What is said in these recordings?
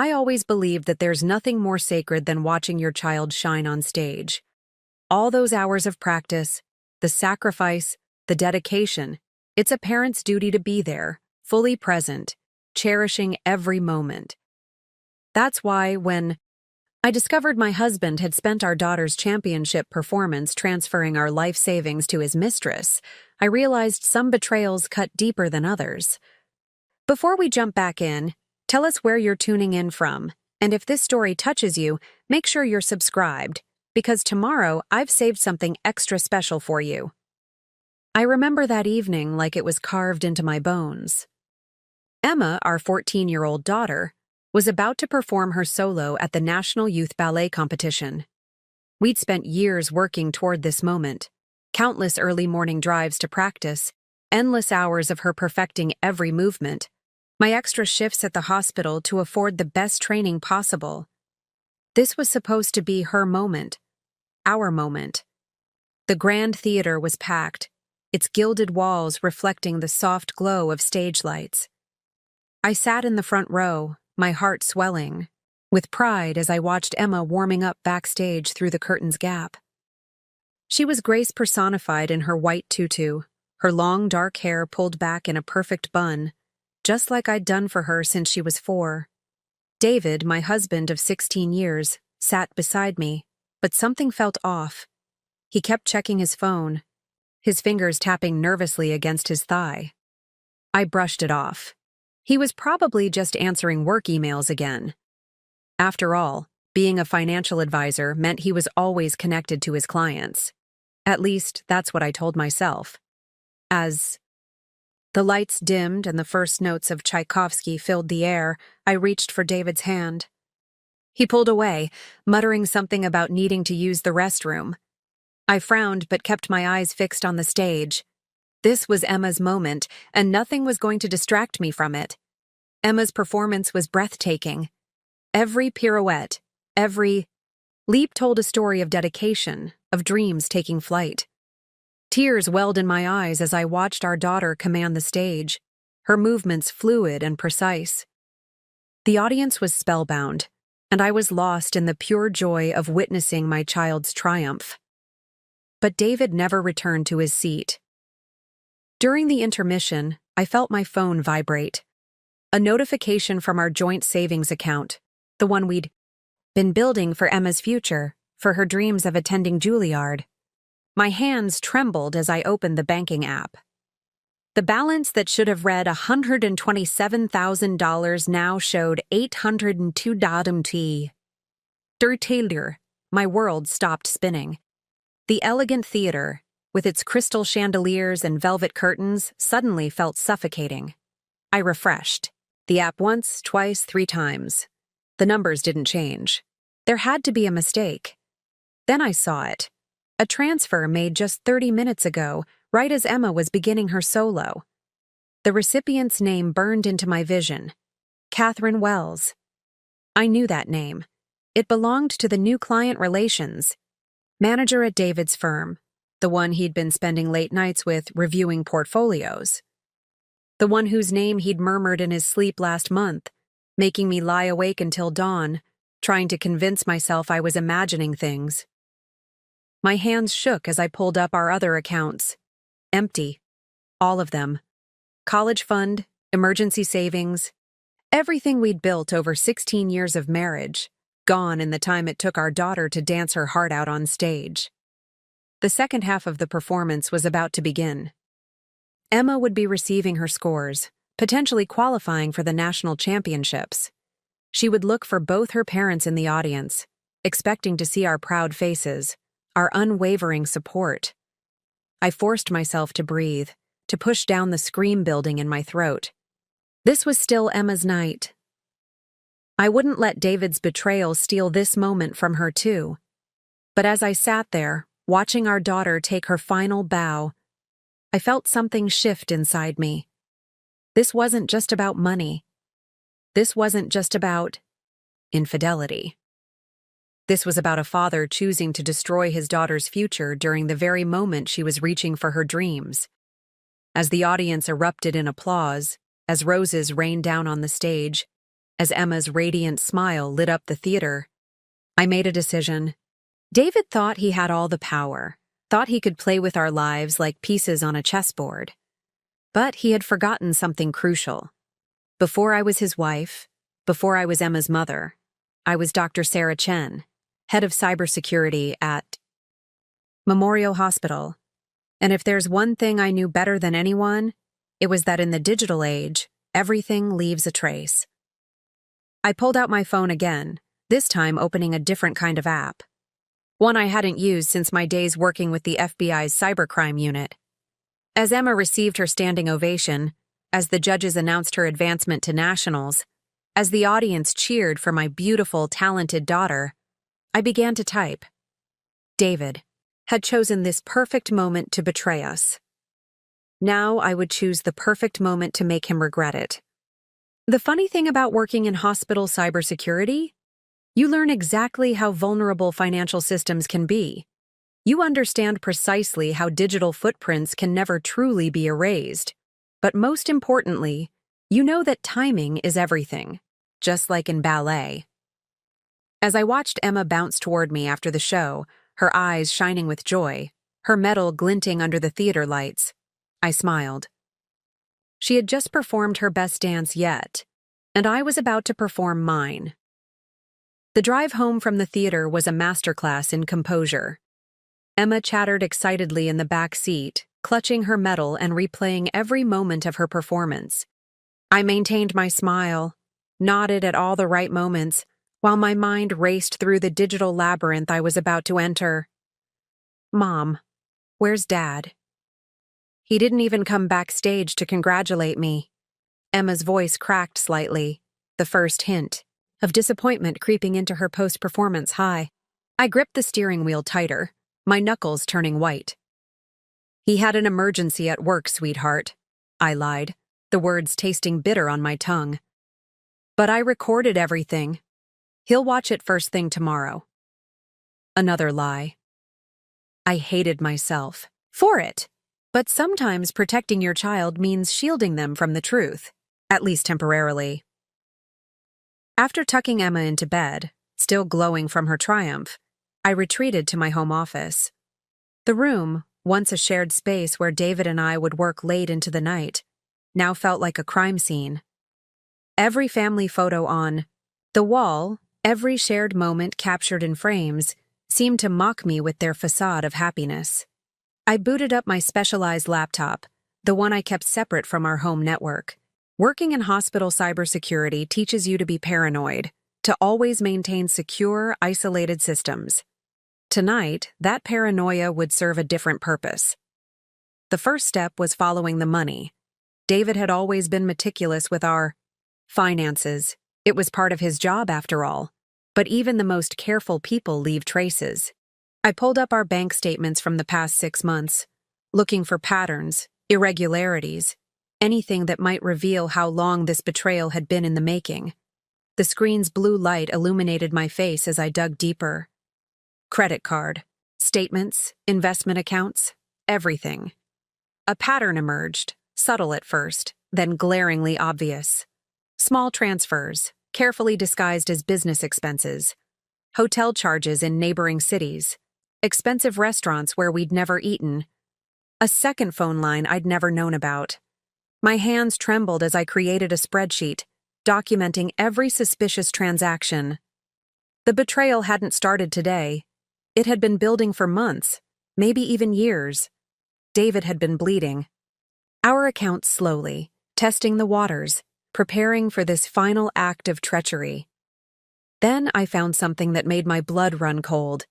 I always believed that there's nothing more sacred than watching your child shine on stage. All those hours of practice, the sacrifice, the dedication, it's a parent's duty to be there, fully present, cherishing every moment. That's why when I discovered my husband had spent our daughter's championship performance transferring our life savings to his mistress, I realized some betrayals cut deeper than others. Before we jump back in, tell us where you're tuning in from, and if this story touches you, make sure you're subscribed, because tomorrow I've saved something extra special for you. I remember that evening like it was carved into my bones. Emma, our 14-year-old daughter, was about to perform her solo at the National Youth Ballet Competition. We'd spent years working toward this moment, countless early morning drives to practice, endless hours of her perfecting every movement, my extra shifts at the hospital to afford the best training possible. This was supposed to be her moment, our moment. The grand theater was packed, its gilded walls reflecting the soft glow of stage lights. I sat in the front row, my heart swelling, with pride as I watched Emma warming up backstage through the curtain's gap. She was grace personified in her white tutu, her long dark hair pulled back in a perfect bun, just like I'd done for her since she was 4. David, my husband of 16 years, sat beside me, but something felt off. He kept checking his phone, his fingers tapping nervously against his thigh. I brushed it off. He was probably just answering work emails again. After all, being a financial advisor meant he was always connected to his clients. At least, that's what I told myself. As the lights dimmed and the first notes of Tchaikovsky filled the air, I reached for David's hand. He pulled away, muttering something about needing to use the restroom. I frowned but kept my eyes fixed on the stage. This was Emma's moment, and nothing was going to distract me from it. Emma's performance was breathtaking. Every pirouette, every leap told a story of dedication, of dreams taking flight. Tears welled in my eyes as I watched our daughter command the stage, her movements fluid and precise. The audience was spellbound, and I was lost in the pure joy of witnessing my child's triumph. But David never returned to his seat. During the intermission, I felt my phone vibrate. A notification from our joint savings account, the one we'd been building for Emma's future, for her dreams of attending Juilliard. My hands trembled as I opened the banking app. The balance that should have read $127,000 now showed $802. Taylor, my world stopped spinning. The elegant theater, with its crystal chandeliers and velvet curtains, suddenly felt suffocating. I refreshed the app once, twice, 3 times. The numbers didn't change. There had to be a mistake. Then I saw it. A transfer made just 30 minutes ago, right as Emma was beginning her solo. The recipient's name burned into my vision. Catherine Wells. I knew that name. It belonged to the new client relations manager at David's firm, the one he'd been spending late nights with reviewing portfolios. The one whose name he'd murmured in his sleep last month, making me lie awake until dawn, trying to convince myself I was imagining things. My hands shook as I pulled up our other accounts. Empty. All of them. College fund, emergency savings, everything we'd built over 16 years of marriage, gone in the time it took our daughter to dance her heart out on stage. The second half of the performance was about to begin. Emma would be receiving her scores, potentially qualifying for the national championships. She would look for both her parents in the audience, expecting to see our proud faces, our unwavering support. I forced myself to breathe, to push down the scream building in my throat. This was still Emma's night. I wouldn't let David's betrayal steal this moment from her too. But as I sat there, watching our daughter take her final bow, I felt something shift inside me. This wasn't just about money. This wasn't just about infidelity. This was about a father choosing to destroy his daughter's future during the very moment she was reaching for her dreams. As the audience erupted in applause, as roses rained down on the stage, as Emma's radiant smile lit up the theater. I made a decision. David thought he had all the power, thought he could play with our lives like pieces on a chessboard. But he had forgotten something crucial. Before I was his wife, before I was Emma's mother, I was Dr. Sarah Chen, head of cybersecurity at Memorial Hospital. And if there's one thing I knew better than anyone, it was that in the digital age, everything leaves a trace. I pulled out my phone again, this time opening a different kind of app. One I hadn't used since my days working with the FBI's cybercrime unit. As Emma received her standing ovation, as the judges announced her advancement to nationals, as the audience cheered for my beautiful, talented daughter, I began to type. David had chosen this perfect moment to betray us. Now I would choose the perfect moment to make him regret it. The funny thing about working in hospital cybersecurity? You learn exactly how vulnerable financial systems can be. You understand precisely how digital footprints can never truly be erased. But most importantly, you know that timing is everything, just like in ballet. As I watched Emma bounce toward me after the show, her eyes shining with joy, her medal glinting under the theater lights, I smiled. She had just performed her best dance yet, and I was about to perform mine. The drive home from the theater was a masterclass in composure. Emma chattered excitedly in the back seat, clutching her medal and replaying every moment of her performance. I maintained my smile, nodded at all the right moments, while my mind raced through the digital labyrinth I was about to enter. Mom, where's Dad? He didn't even come backstage to congratulate me. Emma's voice cracked slightly, the first hint of disappointment creeping into her post-performance high. I gripped the steering wheel tighter, my knuckles turning white. He had an emergency at work, sweetheart, I lied, the words tasting bitter on my tongue. But I recorded everything. He'll watch it first thing tomorrow. Another lie. I hated myself for it. But sometimes protecting your child means shielding them from the truth, at least temporarily. After tucking Emma into bed, still glowing from her triumph, I retreated to my home office. The room, once a shared space where David and I would work late into the night, now felt like a crime scene. Every family photo on the wall, every shared moment captured in frames, seemed to mock me with their facade of happiness. I booted up my specialized laptop, the one I kept separate from our home network. Working in hospital cybersecurity teaches you to be paranoid, to always maintain secure, isolated systems. Tonight, that paranoia would serve a different purpose. The first step was following the money. David had always been meticulous with our finances. It was part of his job, after all. But even the most careful people leave traces. I pulled up our bank statements from the past 6 months, looking for patterns, irregularities, anything that might reveal how long this betrayal had been in the making. The screen's blue light illuminated my face as I dug deeper. Credit card, statements, investment accounts, everything. A pattern emerged, subtle at first, then glaringly obvious. Small transfers, carefully disguised as business expenses. Hotel charges in neighboring cities. Expensive restaurants where we'd never eaten. A second phone line I'd never known about. My hands trembled as I created a spreadsheet, documenting every suspicious transaction. The betrayal hadn't started today. It had been building for months, maybe even years. David had been bleeding. Our accounts slowly, testing the waters, preparing for this final act of treachery. Then I found something that made my blood run cold.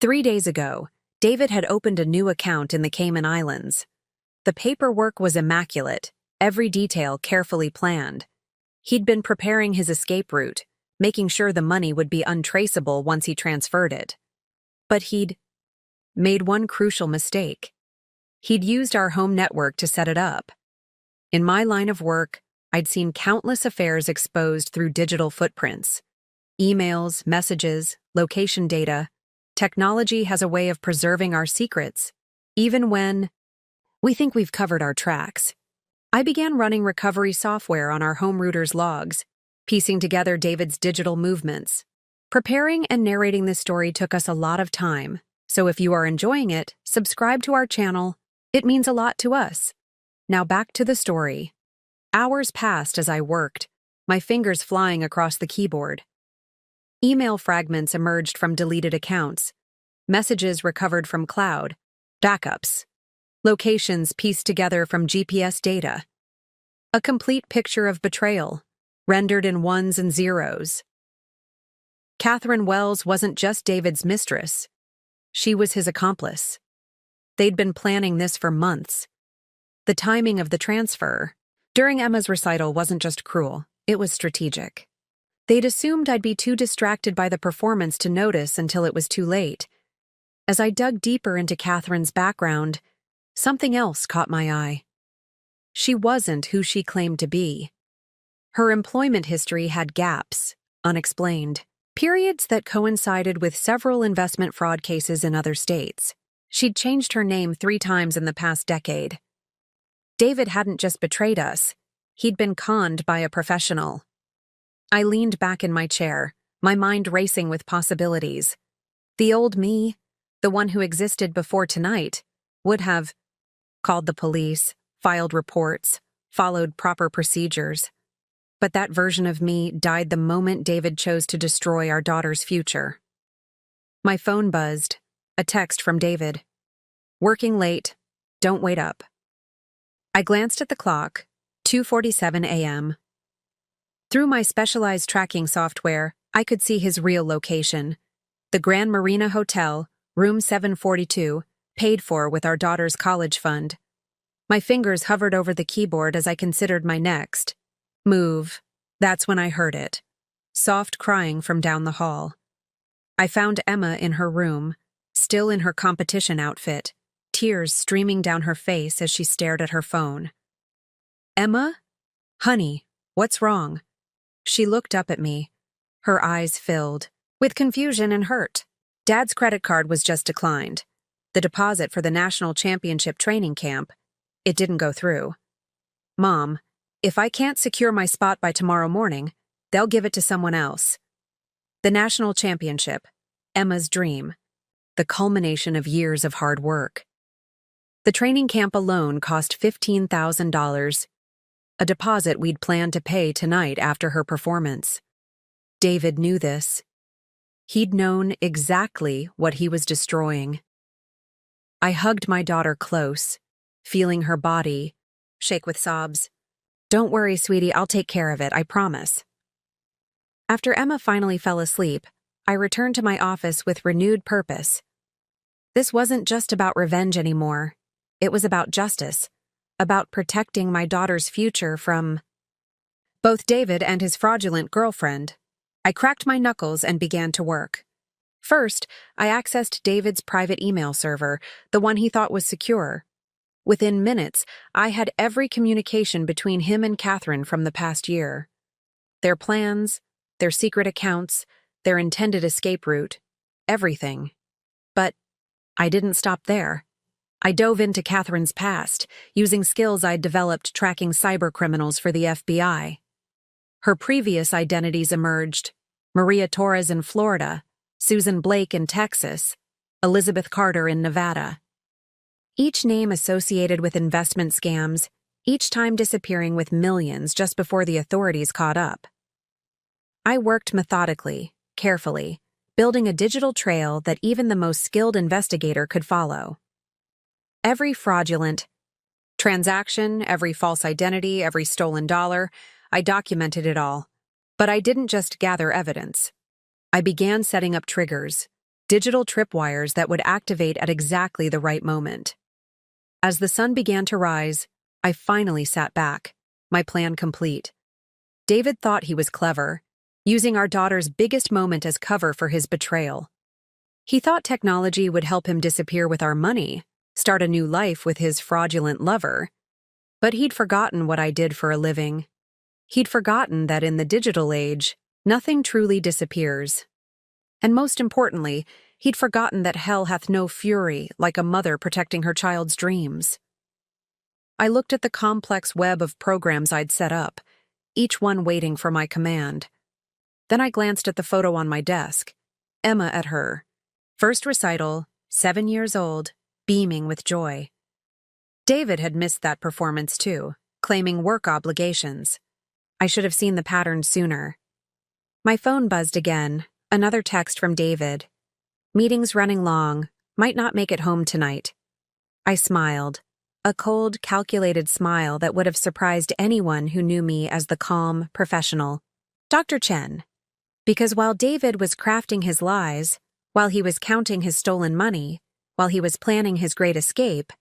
3 days ago, David had opened a new account in the Cayman Islands. The paperwork was immaculate, every detail carefully planned. He'd been preparing his escape route, making sure the money would be untraceable once he transferred it. But he'd made one crucial mistake. He'd used our home network to set it up. In my line of work, I'd seen countless affairs exposed through digital footprints. Emails, messages, location data. Technology has a way of preserving our secrets, even when we think we've covered our tracks. I began running recovery software on our home router's logs, piecing together David's digital movements. Preparing and narrating this story took us a lot of time, so if you are enjoying it, subscribe to our channel. It means a lot to us. Now back to the story. Hours passed as I worked, my fingers flying across the keyboard. Email fragments emerged from deleted accounts, messages recovered from cloud, backups, locations pieced together from GPS data. A complete picture of betrayal, rendered in ones and zeros. Catherine Wells wasn't just David's mistress. She was his accomplice. They'd been planning this for months. The timing of the transfer during Emma's recital wasn't just cruel, it was strategic. They'd assumed I'd be too distracted by the performance to notice until it was too late. As I dug deeper into Catherine's background, something else caught my eye. She wasn't who she claimed to be. Her employment history had gaps, unexplained, periods that coincided with several investment fraud cases in other states. She'd changed her name 3 times in the past decade. David hadn't just betrayed us, he'd been conned by a professional. I leaned back in my chair, my mind racing with possibilities. The old me, the one who existed before tonight, would have called the police, filed reports, followed proper procedures. But that version of me died the moment David chose to destroy our daughter's future. My phone buzzed, a text from David. "Working late, don't wait up." I glanced at the clock, 2:47 a.m. Through my specialized tracking software, I could see his real location. The Grand Marina Hotel, room 742, paid for with our daughter's college fund. My fingers hovered over the keyboard as I considered my next move. That's when I heard it. Soft crying from down the hall. I found Emma in her room, still in her competition outfit, tears streaming down her face as she stared at her phone. "Emma? Honey, what's wrong?" She looked up at me, her eyes filled with confusion and hurt. Dad's credit card was just declined. The deposit for the national championship training camp. It didn't go through. "Mom, if I can't secure my spot by tomorrow morning, they'll give it to someone else." The national championship, Emma's dream, the culmination of years of hard work. The training camp alone cost $15,000, a deposit we'd planned to pay tonight after her performance. David knew this. He'd known exactly what he was destroying. I hugged my daughter close, feeling her body shake with sobs. "Don't worry, sweetie, I'll take care of it, I promise." After Emma finally fell asleep, I returned to my office with renewed purpose. This wasn't just about revenge anymore. It was about justice, about protecting my daughter's future from both David and his fraudulent girlfriend. I cracked my knuckles and began to work. First, I accessed David's private email server, the one he thought was secure. Within minutes, I had every communication between him and Catherine from the past year. Their plans, their secret accounts, their intended escape route, everything. But I didn't stop there. I dove into Catherine's past, using skills I'd developed tracking cybercriminals for the FBI. Her previous identities emerged: Maria Torres in Florida, Susan Blake in Texas, Elizabeth Carter in Nevada. Each name associated with investment scams, each time disappearing with millions just before the authorities caught up. I worked methodically, carefully, building a digital trail that even the most skilled investigator could follow. Every fraudulent transaction, every false identity, every stolen dollar, I documented it all. But I didn't just gather evidence. I began setting up triggers, digital tripwires that would activate at exactly the right moment. As the sun began to rise, I finally sat back, my plan complete. David thought he was clever, using our daughter's biggest moment as cover for his betrayal. He thought technology would help him disappear with our money, start a new life with his fraudulent lover. But he'd forgotten what I did for a living. He'd forgotten that in the digital age, nothing truly disappears. And most importantly, he'd forgotten that hell hath no fury like a mother protecting her child's dreams. I looked at the complex web of programs I'd set up, each one waiting for my command. Then I glanced at the photo on my desk. Emma at her first recital, 7 years old, beaming with joy. David had missed that performance too, claiming work obligations. I should have seen the pattern sooner. My phone buzzed again, another text from David. Meetings running long, might not make it home tonight. I smiled, a cold, calculated smile that would have surprised anyone who knew me as the calm, professional Dr. Chen. Because while David was crafting his lies, while he was counting his stolen money, while he was planning his great escape,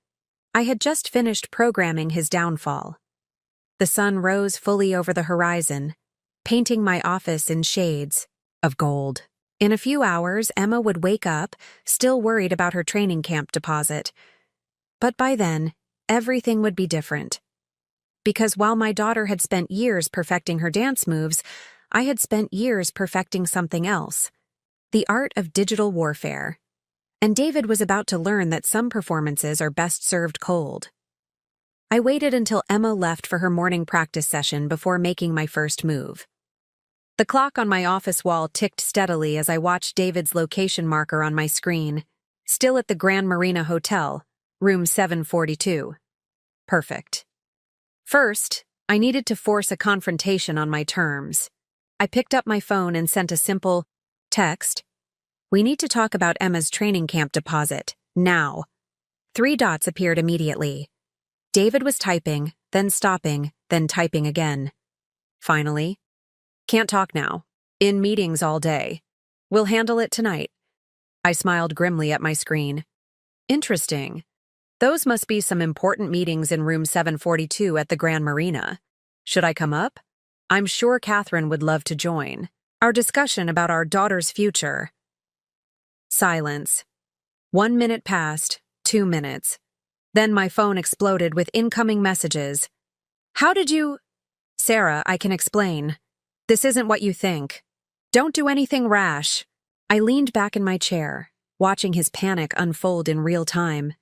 I had just finished programming his downfall. The sun rose fully over the horizon, painting my office in shades of gold. In a few hours, Emma would wake up, still worried about her training camp deposit. But by then, everything would be different. Because while my daughter had spent years perfecting her dance moves, I had spent years perfecting something else, the art of digital warfare. And David was about to learn that some performances are best served cold. I waited until Emma left for her morning practice session before making my first move. The clock on my office wall ticked steadily as I watched David's location marker on my screen, still at the Grand Marina Hotel, room 742. Perfect. First, I needed to force a confrontation on my terms. I picked up my phone and sent a simple text. We need to talk about Emma's training camp deposit, now. 3 dots appeared immediately. David was typing, then stopping, then typing again. Finally, can't talk now. In meetings all day. We'll handle it tonight. I smiled grimly at my screen. Interesting. Those must be some important meetings in room 742 at the Grand Marina. Should I come up? I'm sure Catherine would love to join. Our discussion about our daughter's future. Silence. 1 minute passed, 2 minutes. Then my phone exploded with incoming messages. How did you... Sarah, I can explain. This isn't what you think. Don't do anything rash. I leaned back in my chair, watching his panic unfold in real time.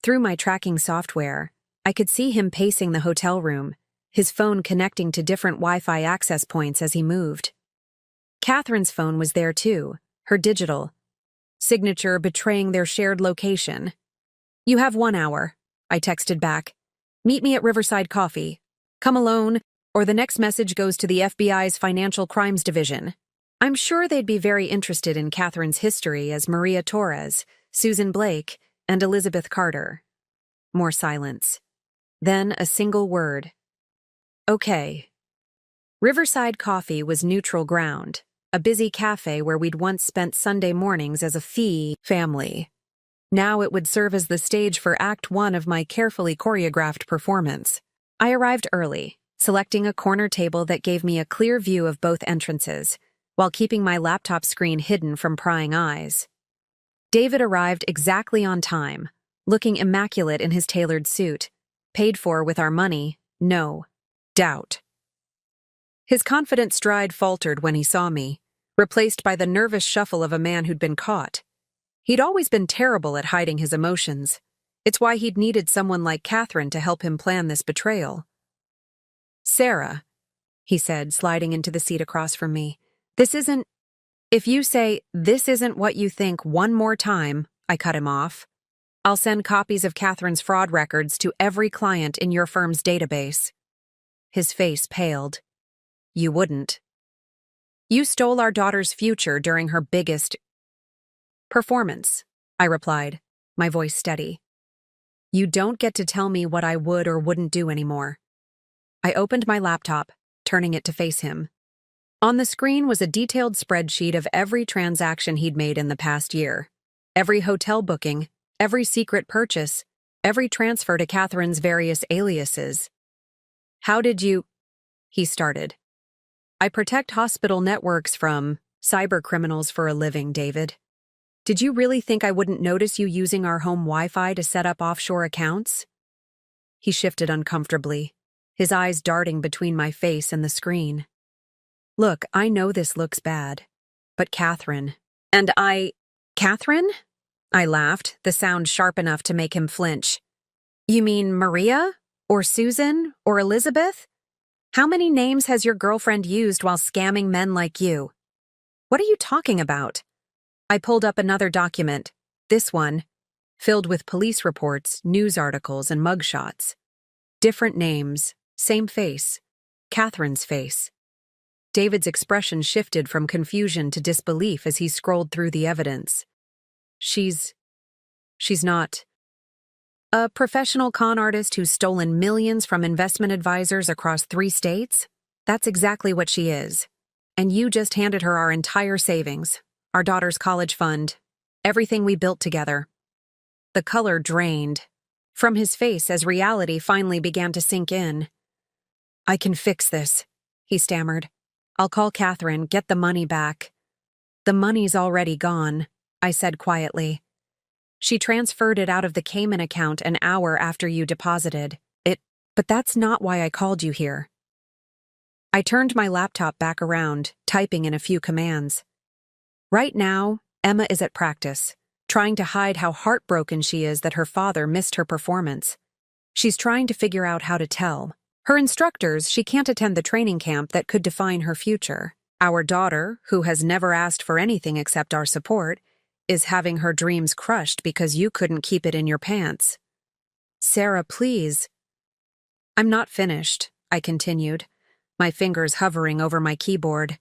Through my tracking software, I could see him pacing the hotel room, his phone connecting to different Wi-Fi access points as he moved. Catherine's phone was there too, her digital signature betraying their shared location. You have 1 hour, I texted back. Meet me at Riverside Coffee. Come alone, or the next message goes to the FBI's Financial Crimes Division. I'm sure they'd be very interested in Catherine's history as Maria Torres, Susan Blake, and Elizabeth Carter. More silence. Then a single word. Okay. Riverside Coffee was neutral ground, a busy cafe where we'd once spent Sunday mornings as a family. Now it would serve as the stage for Act 1 of my carefully choreographed performance. I arrived early, selecting a corner table that gave me a clear view of both entrances, while keeping my laptop screen hidden from prying eyes. David arrived exactly on time, looking immaculate in his tailored suit, paid for with our money, no doubt. His confident stride faltered when he saw me, replaced by the nervous shuffle of a man who'd been caught. He'd always been terrible at hiding his emotions. It's why he'd needed someone like Catherine to help him plan this betrayal. Sarah, he said, sliding into the seat across from me. If you say, this isn't what you think one more time, I cut him off. I'll send copies of Catherine's fraud records to every client in your firm's database. His face paled. You wouldn't. You stole our daughter's future during her biggest performance, I replied, my voice steady. You don't get to tell me what I would or wouldn't do anymore. I opened my laptop, turning it to face him. On the screen was a detailed spreadsheet of every transaction he'd made in the past year. Every hotel booking, every secret purchase, every transfer to Catherine's various aliases. How did you... He started. I protect hospital networks from cyber criminals for a living, David. Did you really think I wouldn't notice you using our home Wi-Fi to set up offshore accounts? He shifted uncomfortably, his eyes darting between my face and the screen. Look, I know this looks bad, but Catherine... Catherine? I laughed, the sound sharp enough to make him flinch. You mean Maria? Or Susan? Or Elizabeth? How many names has your girlfriend used while scamming men like you? What are you talking about? I pulled up another document, this one, filled with police reports, news articles, and mugshots. Different names, same face. Catherine's face. David's expression shifted from confusion to disbelief as he scrolled through the evidence. She's not a professional con artist who's stolen millions from investment advisors across 3 states? That's exactly what she is. And you just handed her our entire savings, our daughter's college fund, everything we built together. The color drained from his face as reality finally began to sink in. I can fix this, he stammered. I'll call Catherine, get the money back. The money's already gone, I said quietly. She transferred it out of the Cayman account an hour after you deposited it, but that's not why I called you here. I turned my laptop back around, typing in a few commands. Right now, Emma is at practice, trying to hide how heartbroken she is that her father missed her performance. She's trying to figure out how to tell her instructors she can't attend the training camp that could define her future. Our daughter, who has never asked for anything except our support, is having her dreams crushed because you couldn't keep it in your pants. Sarah, please. I'm not finished, I continued, my fingers hovering over my keyboard.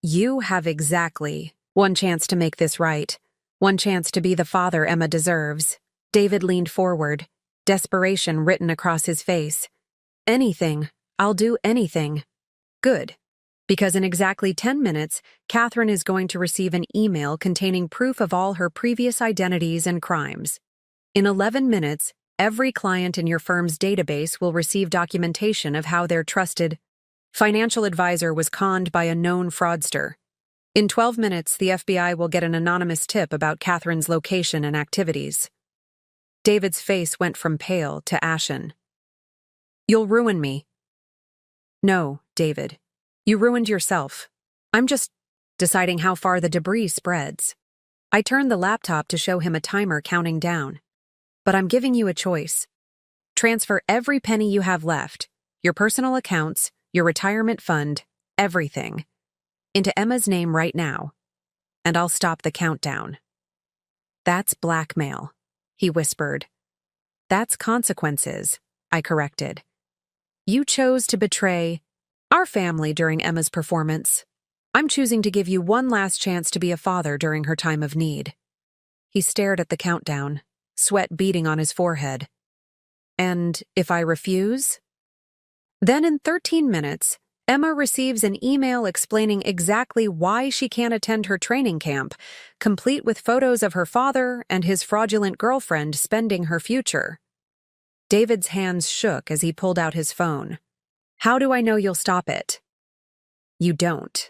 You have exactly one chance to make this right, one chance to be the father Emma deserves. David leaned forward, desperation written across his face. Anything. I'll do anything. Good. Because in exactly 10 minutes, Catherine is going to receive an email containing proof of all her previous identities and crimes. In 11 minutes, every client in your firm's database will receive documentation of how their trusted financial advisor was conned by a known fraudster. In 12 minutes, the FBI will get an anonymous tip about Catherine's location and activities. David's face went from pale to ashen. You'll ruin me. No, David. You ruined yourself. I'm just deciding how far the debris spreads. I turned the laptop to show him a timer counting down. But I'm giving you a choice. Transfer every penny you have left, your personal accounts, your retirement fund, everything, into Emma's name right now, and I'll stop the countdown. That's blackmail, he whispered. That's consequences, I corrected. You chose to betray our family during Emma's performance. I'm choosing to give you one last chance to be a father during her time of need. He stared at the countdown, sweat beading on his forehead. And if I refuse? Then in 13 minutes, Emma receives an email explaining exactly why she can't attend her training camp, complete with photos of her father and his fraudulent girlfriend spending her future. David's hands shook as he pulled out his phone. How do I know you'll stop it? You don't.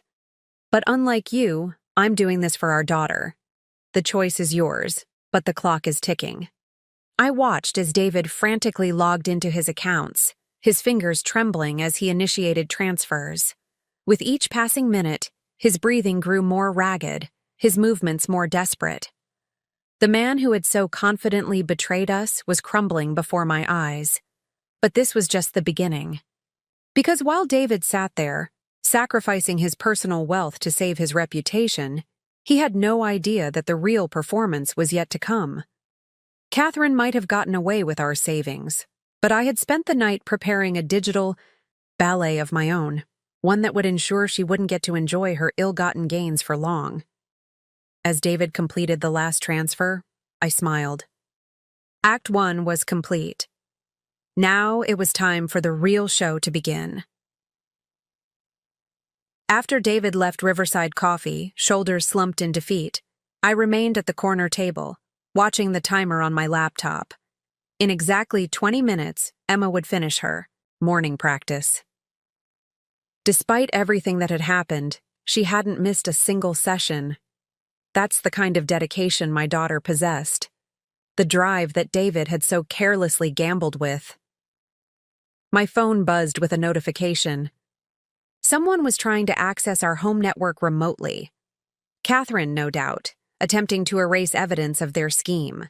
But unlike you, I'm doing this for our daughter. The choice is yours, but the clock is ticking. I watched as David frantically logged into his accounts, his fingers trembling as he initiated transfers. With each passing minute, his breathing grew more ragged, his movements more desperate. The man who had so confidently betrayed us was crumbling before my eyes. But this was just the beginning. Because while David sat there, sacrificing his personal wealth to save his reputation, he had no idea that the real performance was yet to come. Catherine might have gotten away with our savings, but I had spent the night preparing a digital ballet of my own, one that would ensure she wouldn't get to enjoy her ill-gotten gains for long. As David completed the last transfer, I smiled. Act 1 was complete. Now it was time for the real show to begin. After David left Riverside Coffee, shoulders slumped in defeat, I remained at the corner table, watching the timer on my laptop. In exactly 20 minutes, Emma would finish her morning practice. Despite everything that had happened, she hadn't missed a single session. That's the kind of dedication my daughter possessed. The drive that David had so carelessly gambled with. My phone buzzed with a notification. Someone was trying to access our home network remotely. Catherine, no doubt, attempting to erase evidence of their scheme.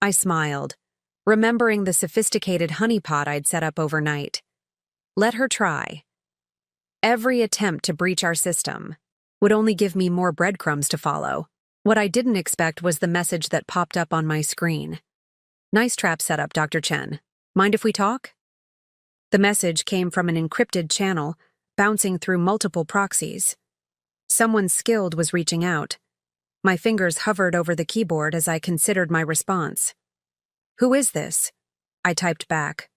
I smiled, remembering the sophisticated honeypot I'd set up overnight. Let her try. Every attempt to breach our system would only give me more breadcrumbs to follow. What I didn't expect was the message that popped up on my screen. Nice trap setup, Dr. Chen. Mind if we talk? The message came from an encrypted channel, bouncing through multiple proxies. Someone skilled was reaching out. My fingers hovered over the keyboard as I considered my response. Who is this? I typed back.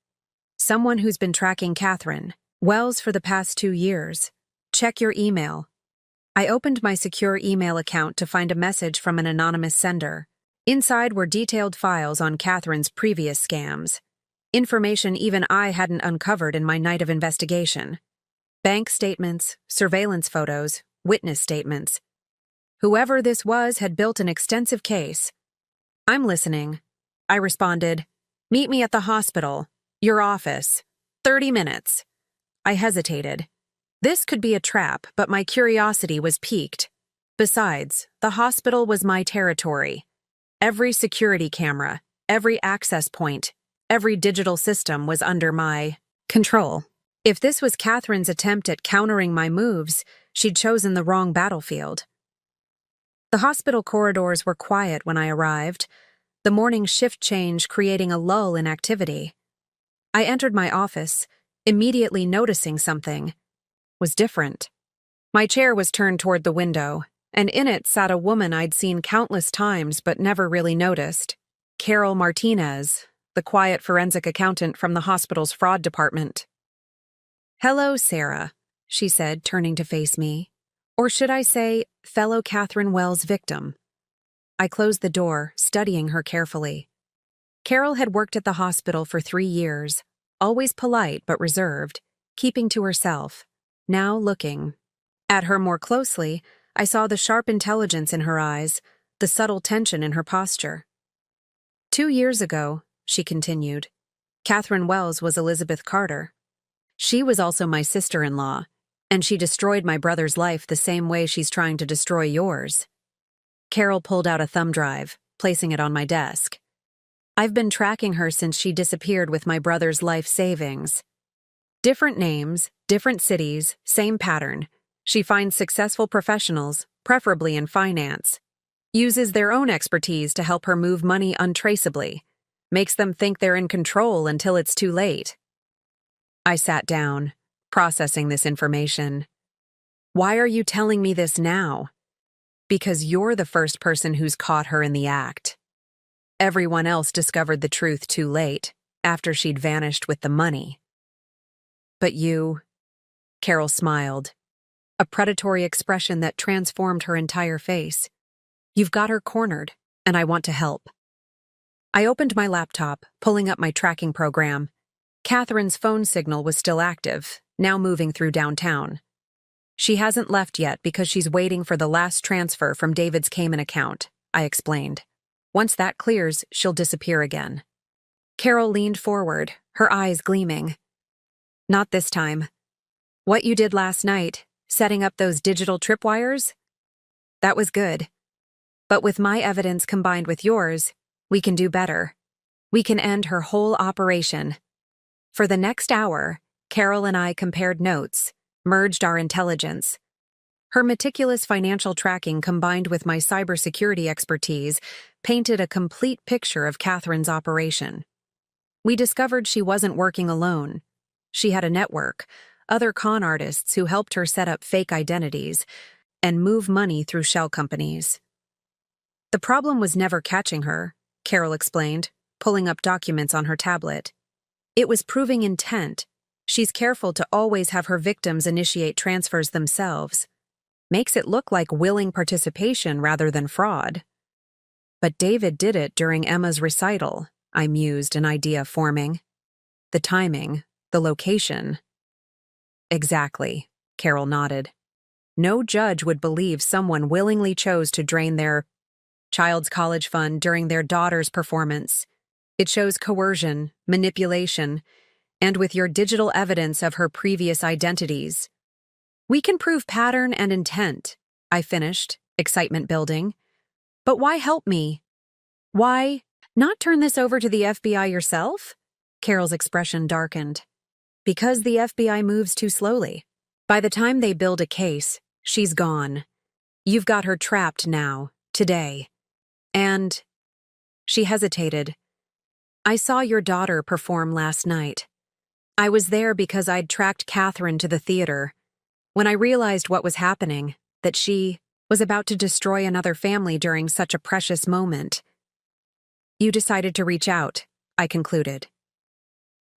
Someone who's been tracking Catherine Wells for the past 2 years. Check your email. I opened my secure email account to find a message from an anonymous sender. Inside were detailed files on Catherine's previous scams. Information even I hadn't uncovered in my night of investigation. Bank statements, surveillance photos, witness statements. Whoever this was had built an extensive case. I'm listening. I responded. Meet me at the hospital. Your office. 30 minutes. I hesitated. This could be a trap, but my curiosity was piqued. Besides, the hospital was my territory. Every security camera, every access point, every digital system was under my control. If this was Catherine's attempt at countering my moves, she'd chosen the wrong battlefield. The hospital corridors were quiet when I arrived, the morning shift change creating a lull in activity. I entered my office, immediately noticing something was different. My chair was turned toward the window, and in it sat a woman I'd seen countless times but never really noticed. Carol Martinez, the quiet forensic accountant from the hospital's fraud department. Hello, Sarah, she said, turning to face me. Or should I say, fellow Catherine Wells victim. I closed the door, studying her carefully. Carol had worked at the hospital for 3 years, always polite but reserved, keeping to herself. Now looking at her more closely, I saw the sharp intelligence in her eyes, the subtle tension in her posture. 2 years ago, she continued, Catherine Wells was Elizabeth Carter. She was also my sister-in-law, and she destroyed my brother's life the same way she's trying to destroy yours. Carol pulled out a thumb drive, placing it on my desk. I've been tracking her since she disappeared with my brother's life savings. Different names, different cities, same pattern. She finds successful professionals, preferably in finance. Uses their own expertise to help her move money untraceably. Makes them think they're in control until it's too late. I sat down, processing this information. Why are you telling me this now? Because you're the first person who's caught her in the act. Everyone else discovered the truth too late, after she'd vanished with the money. But you, Carol smiled, a predatory expression that transformed her entire face. You've got her cornered, and I want to help. I opened my laptop, pulling up my tracking program. Catherine's phone signal was still active, now moving through downtown. She hasn't left yet because she's waiting for the last transfer from David's Cayman account, I explained. Once that clears, she'll disappear again. Carol leaned forward, her eyes gleaming. Not this time. What you did last night, setting up those digital tripwires? That was good. But with my evidence combined with yours, we can do better. We can end her whole operation. For the next hour, Carol and I compared notes, merged our intelligence. Her meticulous financial tracking combined with my cybersecurity expertise painted a complete picture of Catherine's operation. We discovered she wasn't working alone. She had a network, other con artists who helped her set up fake identities and move money through shell companies. The problem was never catching her, Carol explained, pulling up documents on her tablet. It was proving intent. She's careful to always have her victims initiate transfers themselves. Makes it look like willing participation rather than fraud. But David did it during Emma's recital, I mused, an idea forming. The timing, the location. Exactly, Carol nodded. No judge would believe someone willingly chose to drain their child's college fund during their daughter's performance. It shows coercion, manipulation, and with your digital evidence of her previous identities. We can prove pattern and intent, I finished, excitement building. But why help me? Why not turn this over to the FBI yourself? Carol's expression darkened. Because the FBI moves too slowly. By the time they build a case, she's gone. You've got her trapped now, today. And she hesitated. I saw your daughter perform last night. I was there because I'd tracked Catherine to the theater. When I realized what was happening, that she was about to destroy another family during such a precious moment, you decided to reach out, I concluded.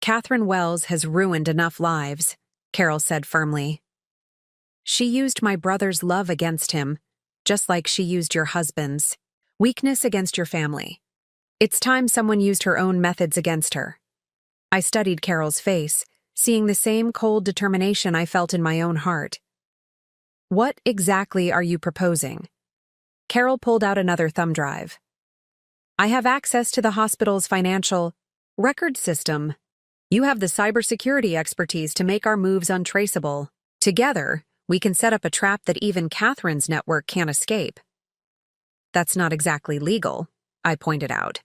Catherine Wells has ruined enough lives, Carol said firmly. She used my brother's love against him, just like she used your husband's. Weakness against your family. It's time someone used her own methods against her. I studied Carol's face, seeing the same cold determination I felt in my own heart. What exactly are you proposing? Carol pulled out another thumb drive. I have access to the hospital's financial record system. You have the cybersecurity expertise to make our moves untraceable. Together, we can set up a trap that even Catherine's network can't escape. That's not exactly legal, I pointed out.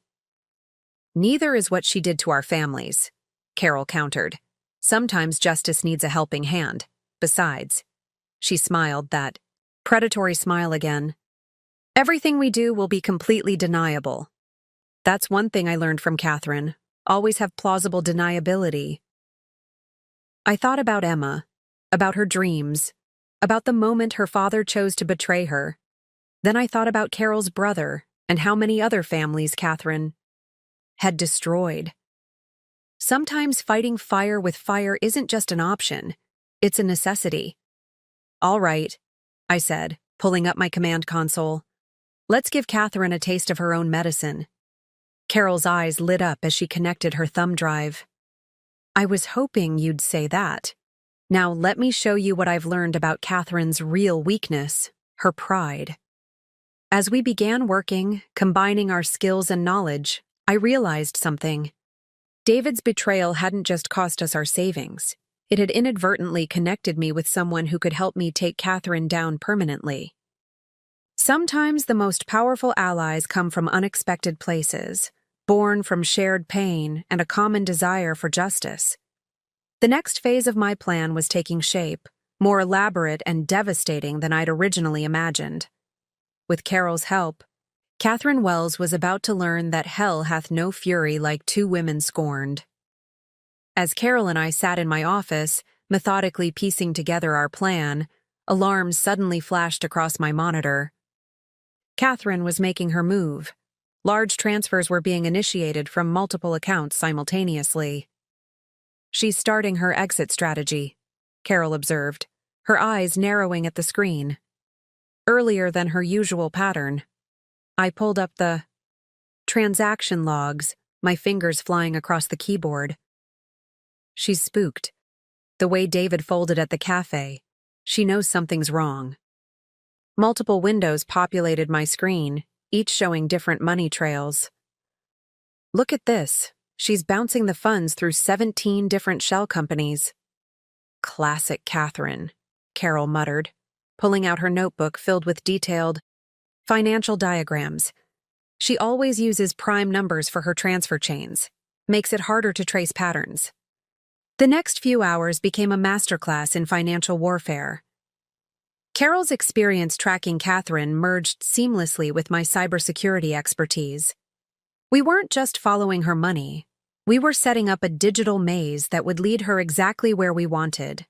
Neither is what she did to our families, Carol countered. Sometimes justice needs a helping hand. Besides, she smiled, that predatory smile again. Everything we do will be completely deniable. That's one thing I learned from Catherine. Always have plausible deniability. I thought about Emma, about her dreams, about the moment her father chose to betray her. Then I thought about Carol's brother and how many other families Catherine had destroyed. Sometimes fighting fire with fire isn't just an option, it's a necessity. All right, I said, pulling up my command console. Let's give Catherine a taste of her own medicine. Carol's eyes lit up as she connected her thumb drive. I was hoping you'd say that. Now let me show you what I've learned about Catherine's real weakness, her pride. As we began working, combining our skills and knowledge, I realized something. David's betrayal hadn't just cost us our savings. It had inadvertently connected me with someone who could help me take Catherine down permanently. Sometimes the most powerful allies come from unexpected places, born from shared pain and a common desire for justice. The next phase of my plan was taking shape, more elaborate and devastating than I'd originally imagined. With Carol's help, Catherine Wells was about to learn that hell hath no fury like two women scorned. As Carol and I sat in my office, methodically piecing together our plan, alarms suddenly flashed across my monitor. Catherine was making her move. Large transfers were being initiated from multiple accounts simultaneously. She's starting her exit strategy, Carol observed, her eyes narrowing at the screen. Earlier than her usual pattern. I pulled up the transaction logs, my fingers flying across the keyboard. She's spooked. The way David folded at the cafe, she knows something's wrong. Multiple windows populated my screen, each showing different money trails. Look at this. She's bouncing the funds through 17 different shell companies. Classic Catherine, Carol muttered, pulling out her notebook filled with detailed financial diagrams. She always uses prime numbers for her transfer chains, makes it harder to trace patterns. The next few hours became a masterclass in financial warfare. Carol's experience tracking Catherine merged seamlessly with my cybersecurity expertise. We weren't just following her money. We were setting up a digital maze that would lead her exactly where we wanted.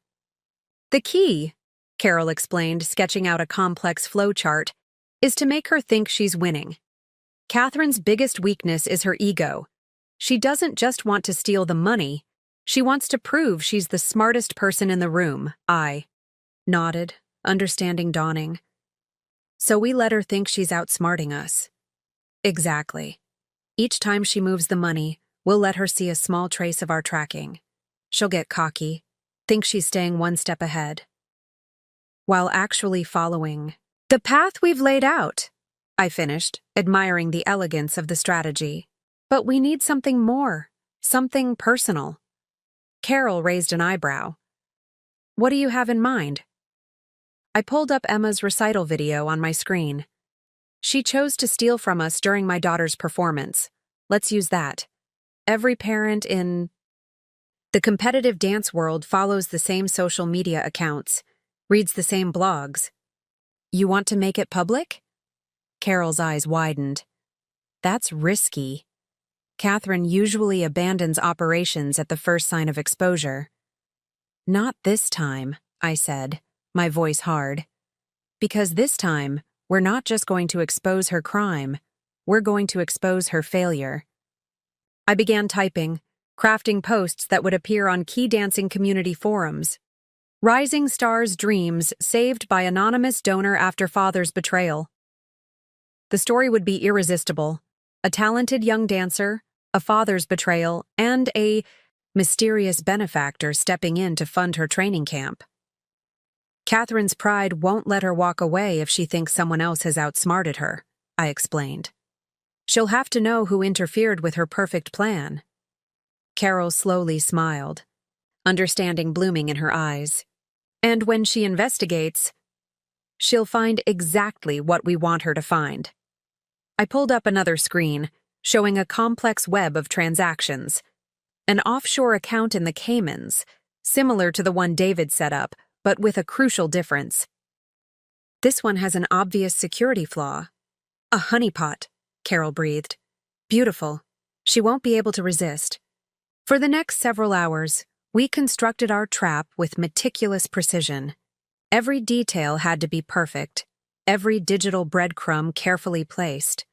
The key, Carol explained, sketching out a complex flowchart, is to make her think she's winning. Catherine's biggest weakness is her ego. She doesn't just want to steal the money, she wants to prove she's the smartest person in the room. I nodded, understanding dawning. So we let her think she's outsmarting us. Exactly. Each time she moves the money, we'll let her see a small trace of our tracking. She'll get cocky, think she's staying one step ahead, while actually following the path we've laid out, I finished, admiring the elegance of the strategy. But we need something more, something personal. Carol raised an eyebrow. What do you have in mind? I pulled up Emma's recital video on my screen. She chose to steal from us during my daughter's performance. Let's use that. Every parent in The competitive dance world follows the same social media accounts, reads the same blogs. You want to make it public? Carol's eyes widened. That's risky. Catherine usually abandons operations at the first sign of exposure. Not this time, I said, my voice hard. Because this time, we're not just going to expose her crime, we're going to expose her failure. I began typing, crafting posts that would appear on key dancing community forums. Rising Stars' Dreams saved by anonymous donor after father's betrayal. The story would be irresistible. A talented young dancer, a father's betrayal, and a mysterious benefactor stepping in to fund her training camp. Catherine's pride won't let her walk away if she thinks someone else has outsmarted her, I explained. She'll have to know who interfered with her perfect plan. Carol slowly smiled, understanding blooming in her eyes. And when she investigates, she'll find exactly what we want her to find. I pulled up another screen, showing a complex web of transactions. An offshore account in the Caymans, similar to the one David set up, but with a crucial difference. This one has an obvious security flaw. A honeypot, Carol breathed. Beautiful. She won't be able to resist. For the next several hours, we constructed our trap with meticulous precision. Every detail had to be perfect, every digital breadcrumb carefully placed.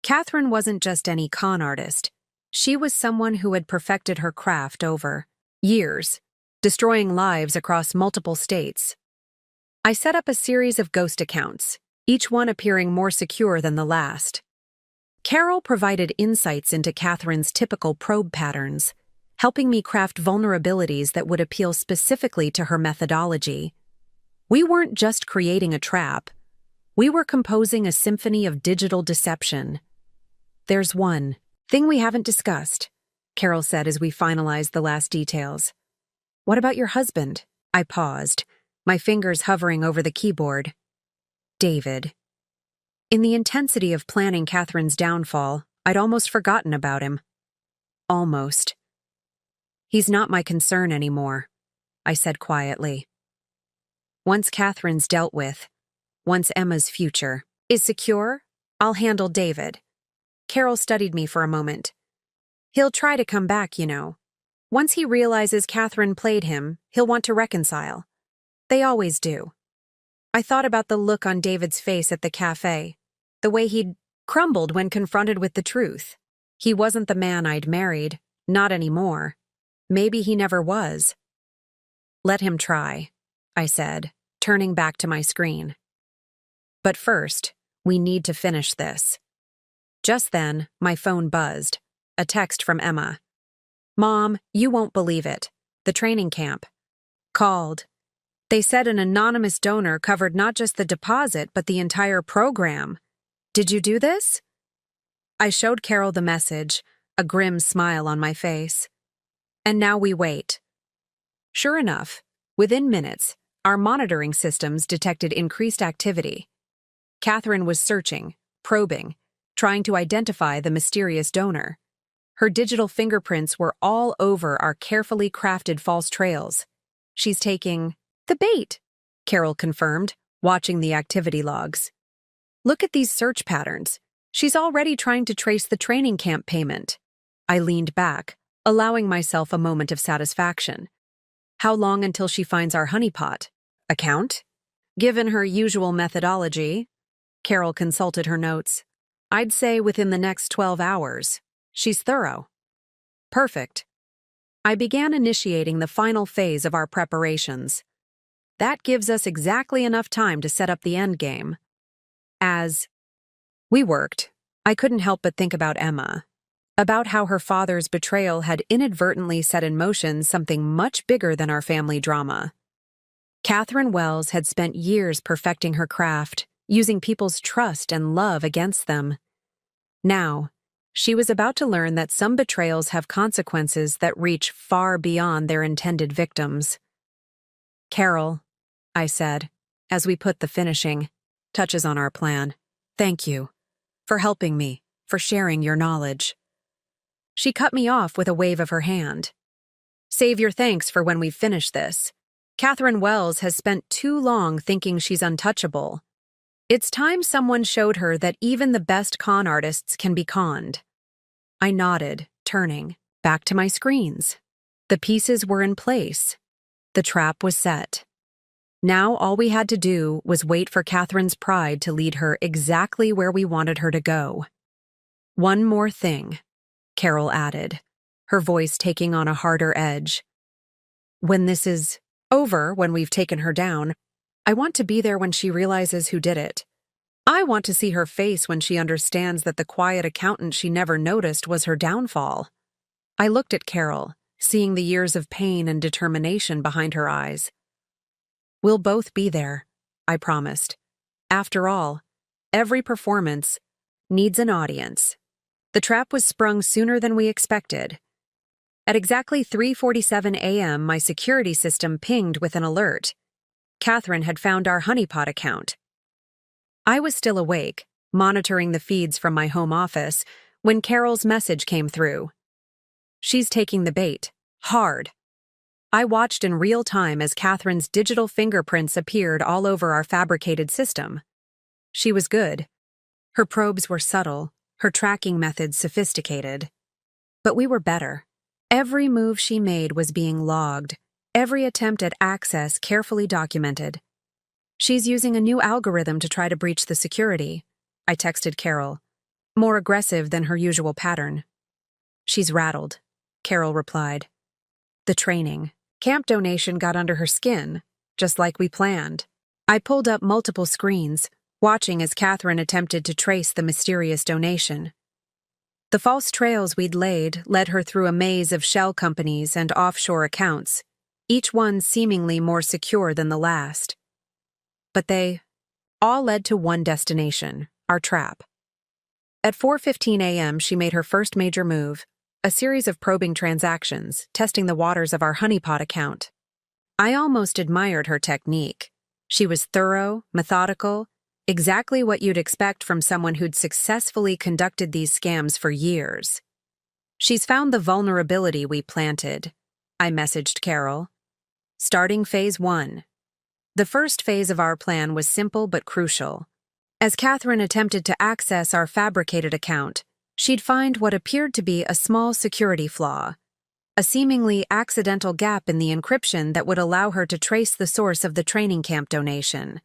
Catherine wasn't just any con artist. She was someone who had perfected her craft over years, destroying lives across multiple states. I set up a series of ghost accounts, each one appearing more secure than the last. Carol provided insights into Catherine's typical probe patterns, helping me craft vulnerabilities that would appeal specifically to her methodology. We weren't just creating a trap. We were composing a symphony of digital deception. There's one thing we haven't discussed, Carol said as we finalized the last details. What about your husband? I paused, my fingers hovering over the keyboard. David. In the intensity of planning Catherine's downfall, I'd almost forgotten about him. Almost. He's not my concern anymore, I said quietly. Once Catherine's dealt with, once Emma's future is secure, I'll handle David. Carol studied me for a moment. He'll try to come back, you know. Once he realizes Catherine played him, he'll want to reconcile. They always do. I thought about the look on David's face at the cafe, the way he'd crumbled when confronted with the truth. He wasn't the man I'd married, not anymore. Maybe he never was. Let him try, I said, turning back to my screen. But first, we need to finish this. Just then, my phone buzzed. A text from Emma. Mom, you won't believe it. The training camp. Called. They said an anonymous donor covered not just the deposit, but the entire program. Did you do this? I showed Carol the message, a grim smile on my face. And now we wait. Sure enough, within minutes, our monitoring systems detected increased activity. Catherine was searching, probing, trying to identify the mysterious donor. Her digital fingerprints were all over our carefully crafted false trails. She's taking the bait, Carol confirmed, watching the activity logs. Look at these search patterns. She's already trying to trace the training camp payment. I leaned back, allowing myself a moment of satisfaction. How long until she finds our honeypot account? Given her usual methodology, Carol consulted her notes. I'd say within the next 12 hours. She's thorough. Perfect. I began initiating the final phase of our preparations. That gives us exactly enough time to set up the endgame. As we worked, I couldn't help but think about Emma, about how her father's betrayal had inadvertently set in motion something much bigger than our family drama. Catherine Wells had spent years perfecting her craft, using people's trust and love against them. Now, she was about to learn that some betrayals have consequences that reach far beyond their intended victims. Carol, I said, as we put the finishing touches on our plan, thank you for helping me, for sharing your knowledge. She cut me off with a wave of her hand. Save your thanks for when we've finished this. Catherine Wells has spent too long thinking she's untouchable. It's time someone showed her that even the best con artists can be conned. I nodded, turning back to my screens. The pieces were in place. The trap was set. Now all we had to do was wait for Catherine's pride to lead her exactly where we wanted her to go. One more thing, Carol added, her voice taking on a harder edge. When this is over, when we've taken her down, I want to be there when she realizes who did it. I want to see her face when she understands that the quiet accountant she never noticed was her downfall. I looked at Carol, seeing the years of pain and determination behind her eyes. We'll both be there, I promised. After all, every performance needs an audience. The trap was sprung sooner than we expected. At exactly 3:47 a.m., my security system pinged with an alert. Catherine had found our honeypot account. I was still awake, monitoring the feeds from my home office, when Carol's message came through. She's taking the bait, hard. I watched in real time as Catherine's digital fingerprints appeared all over our fabricated system. She was good. Her probes were subtle, her tracking methods sophisticated. But we were better. Every move she made was being logged, every attempt at access carefully documented. She's using a new algorithm to try to breach the security, I texted Carol, more aggressive than her usual pattern. She's rattled, Carol replied. The training. Camp donation got under her skin, just like we planned. I pulled up multiple screens, watching as Catherine attempted to trace the mysterious donation. The false trails we'd laid led her through a maze of shell companies and offshore accounts, each one seemingly more secure than the last. But they all led to one destination, our trap. At 4:15 a.m., she made her first major move, a series of probing transactions, testing the waters of our honeypot account. I almost admired her technique. She was thorough, methodical, exactly what you'd expect from someone who'd successfully conducted these scams for years. She's found the vulnerability we planted, I messaged Carol. Starting phase 1. The first phase of our plan was simple but crucial. As Catherine attempted to access our fabricated account, she'd find what appeared to be a small security flaw, a seemingly accidental gap in the encryption that would allow her to trace the source of the training camp donation.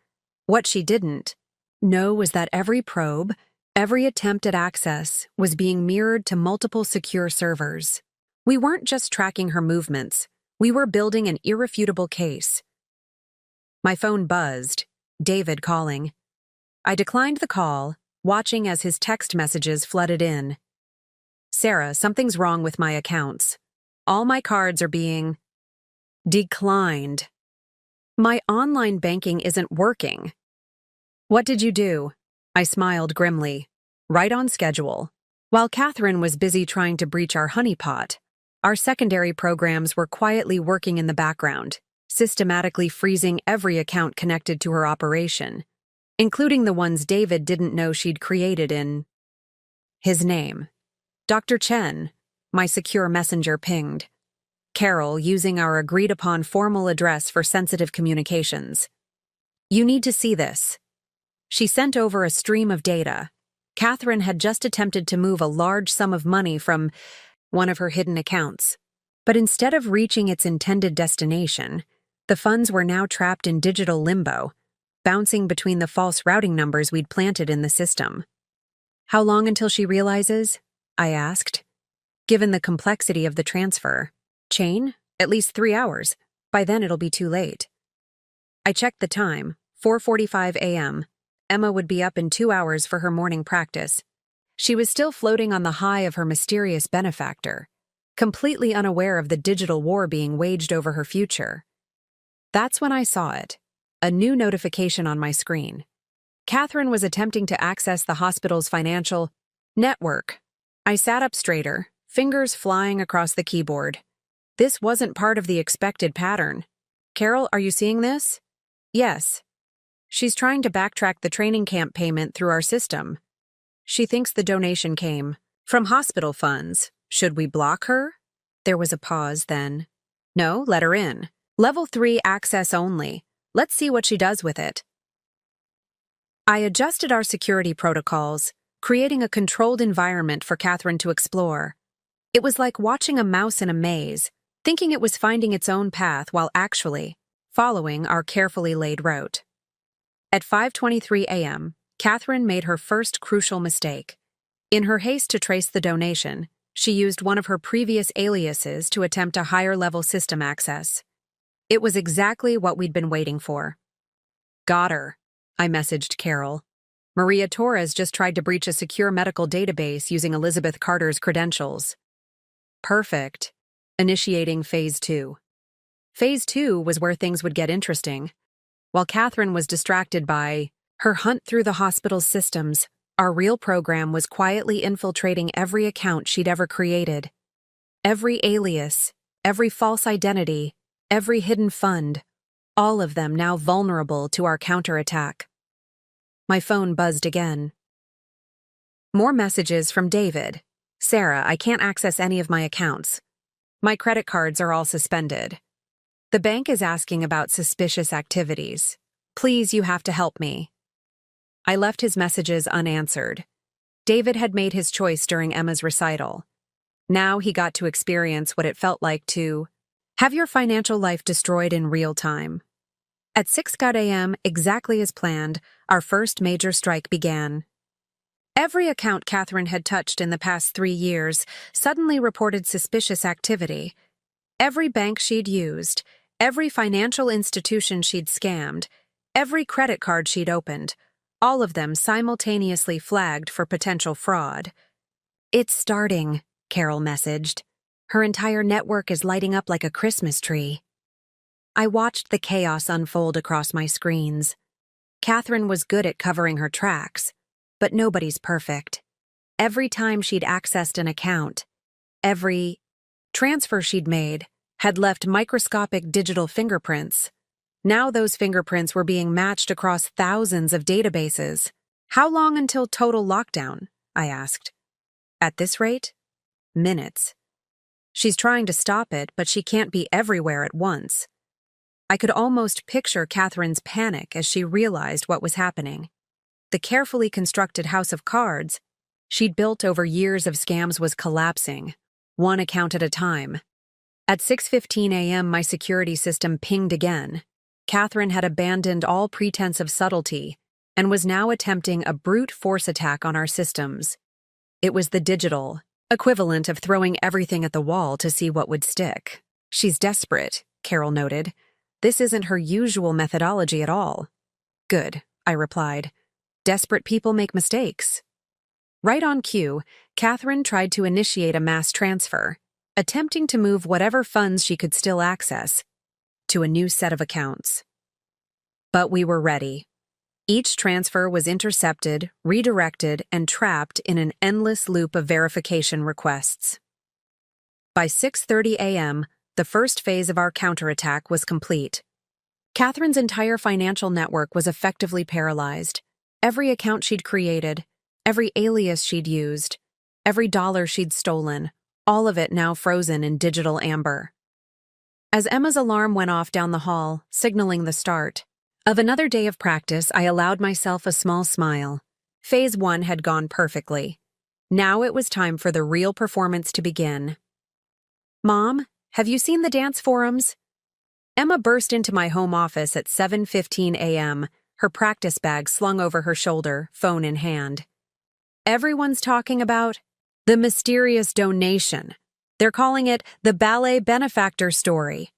What she didn't know was that every probe, every attempt at access, was being mirrored to multiple secure servers. We weren't just tracking her movements, we were building an irrefutable case. My phone buzzed, David calling. I declined the call, watching as his text messages flooded in. Sarah, something's wrong with my accounts. All my cards are being declined. My online banking isn't working. What did you do? I smiled grimly. Right on schedule. While Catherine was busy trying to breach our honeypot, our secondary programs were quietly working in the background, systematically freezing every account connected to her operation, including the ones David didn't know she'd created in his name. Dr. Chen, my secure messenger pinged. Carol, using our agreed-upon formal address for sensitive communications. You need to see this. She sent over a stream of data. Catherine had just attempted to move a large sum of money from one of her hidden accounts. But instead of reaching its intended destination, the funds were now trapped in digital limbo, bouncing between the false routing numbers we'd planted in the system. How long until she realizes? I asked. Given the complexity of the transfer. Chain? At least 3 hours. By then it'll be too late. I checked the time, 4:45 a.m. Emma would be up in 2 hours for her morning practice. She was still floating on the high of her mysterious benefactor, completely unaware of the digital war being waged over her future. That's when I saw it. A new notification on my screen. Catherine was attempting to access the hospital's financial network. I sat up straighter, fingers flying across the keyboard. This wasn't part of the expected pattern. Carol, are you seeing this? Yes. She's trying to backtrack the training camp payment through our system. She thinks the donation came from hospital funds. Should we block her? There was a pause then. No, let her in. Level 3 access only. Let's see what she does with it. I adjusted our security protocols, creating a controlled environment for Catherine to explore. It was like watching a mouse in a maze, thinking it was finding its own path while actually following our carefully laid route. At 5:23 a.m., Catherine made her first crucial mistake. In her haste to trace the donation, she used one of her previous aliases to attempt a higher-level system access. It was exactly what we'd been waiting for. Got her, I messaged Carol. Maria Torres just tried to breach a secure medical database using Elizabeth Carter's credentials. Perfect. Initiating Phase 2. Phase 2 was where things would get interesting. While Catherine was distracted by her hunt through the hospital's systems, our real program was quietly infiltrating every account she'd ever created. Every alias, every false identity, every hidden fund, all of them now vulnerable to our counterattack. My phone buzzed again. More messages from David. Sarah, I can't access any of my accounts. My credit cards are all suspended. The bank is asking about suspicious activities. Please, you have to help me. I left his messages unanswered. David had made his choice during Emma's recital. Now he got to experience what it felt like to have your financial life destroyed in real time. At 6 a.m., exactly as planned, our first major strike began. Every account Catherine had touched in the past 3 years suddenly reported suspicious activity. Every bank she'd used, every financial institution she'd scammed, every credit card she'd opened, all of them simultaneously flagged for potential fraud. It's starting, Carol messaged. Her entire network is lighting up like a Christmas tree. I watched the chaos unfold across my screens. Catherine was good at covering her tracks, but nobody's perfect. Every time she'd accessed an account, every transfer she'd made had left microscopic digital fingerprints. Now those fingerprints were being matched across thousands of databases. How long until total lockdown? I asked. At this rate? Minutes. She's trying to stop it, but she can't be everywhere at once. I could almost picture Catherine's panic as she realized what was happening. The carefully constructed house of cards she'd built over years of scams was collapsing, one account at a time. At 6:15 a.m., my security system pinged again. Catherine had abandoned all pretense of subtlety and was now attempting a brute force attack on our systems. It was the digital equivalent of throwing everything at the wall to see what would stick. She's desperate, Carol noted. This isn't her usual methodology at all. Good, I replied. Desperate people make mistakes. Right on cue, Catherine tried to initiate a mass transfer, attempting to move whatever funds she could still access to a new set of accounts. But we were ready. Each transfer was intercepted, redirected, and trapped in an endless loop of verification requests. By 6:30 a.m., the first phase of our counterattack was complete. Catherine's entire financial network was effectively paralyzed. Every account she'd created, every alias she'd used, every dollar she'd stolen, all of it now frozen in digital amber. As Emma's alarm went off down the hall, signaling the start of another day of practice, I allowed myself a small smile. Phase 1 had gone perfectly. Now it was time for the real performance to begin. Mom, have you seen the dance forums? Emma burst into my home office at 7:15 a.m., her practice bag slung over her shoulder, phone in hand. Everyone's talking about the mysterious donation. They're calling it the ballet benefactor story.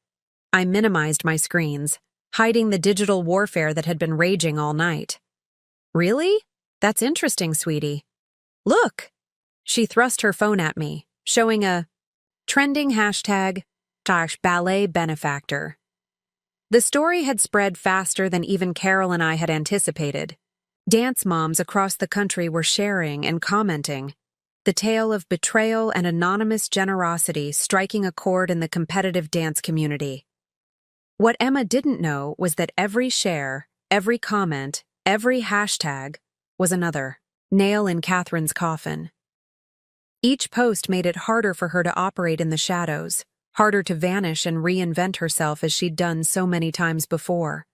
I minimized my screens, hiding the digital warfare that had been raging all night. Really? That's interesting, sweetie. Look! She thrust her phone at me, showing a trending hashtag #ballet benefactor. The story had spread faster than even Carol and I had anticipated. Dance moms across the country were sharing and commenting, the tale of betrayal and anonymous generosity striking a chord in the competitive dance community. What Emma didn't know was that every share, every comment, every hashtag was another nail in Catherine's coffin. Each post made it harder for her to operate in the shadows, harder to vanish and reinvent herself as she'd done so many times before.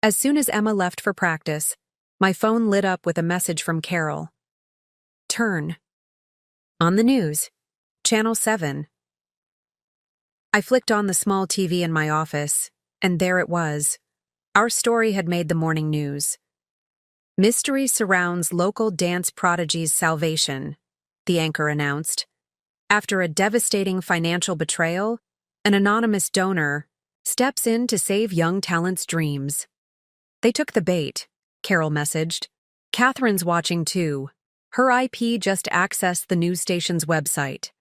As soon as Emma left for practice, my phone lit up with a message from Carol. Turn. On the news. Channel 7. I flicked on the small TV in my office, and there it was. Our story had made the morning news. Mystery surrounds local dance prodigy's salvation, the anchor announced. After a devastating financial betrayal, an anonymous donor steps in to save young talent's dreams. They took the bait, Carol messaged. Catherine's watching too. Her IP just accessed the news station's website.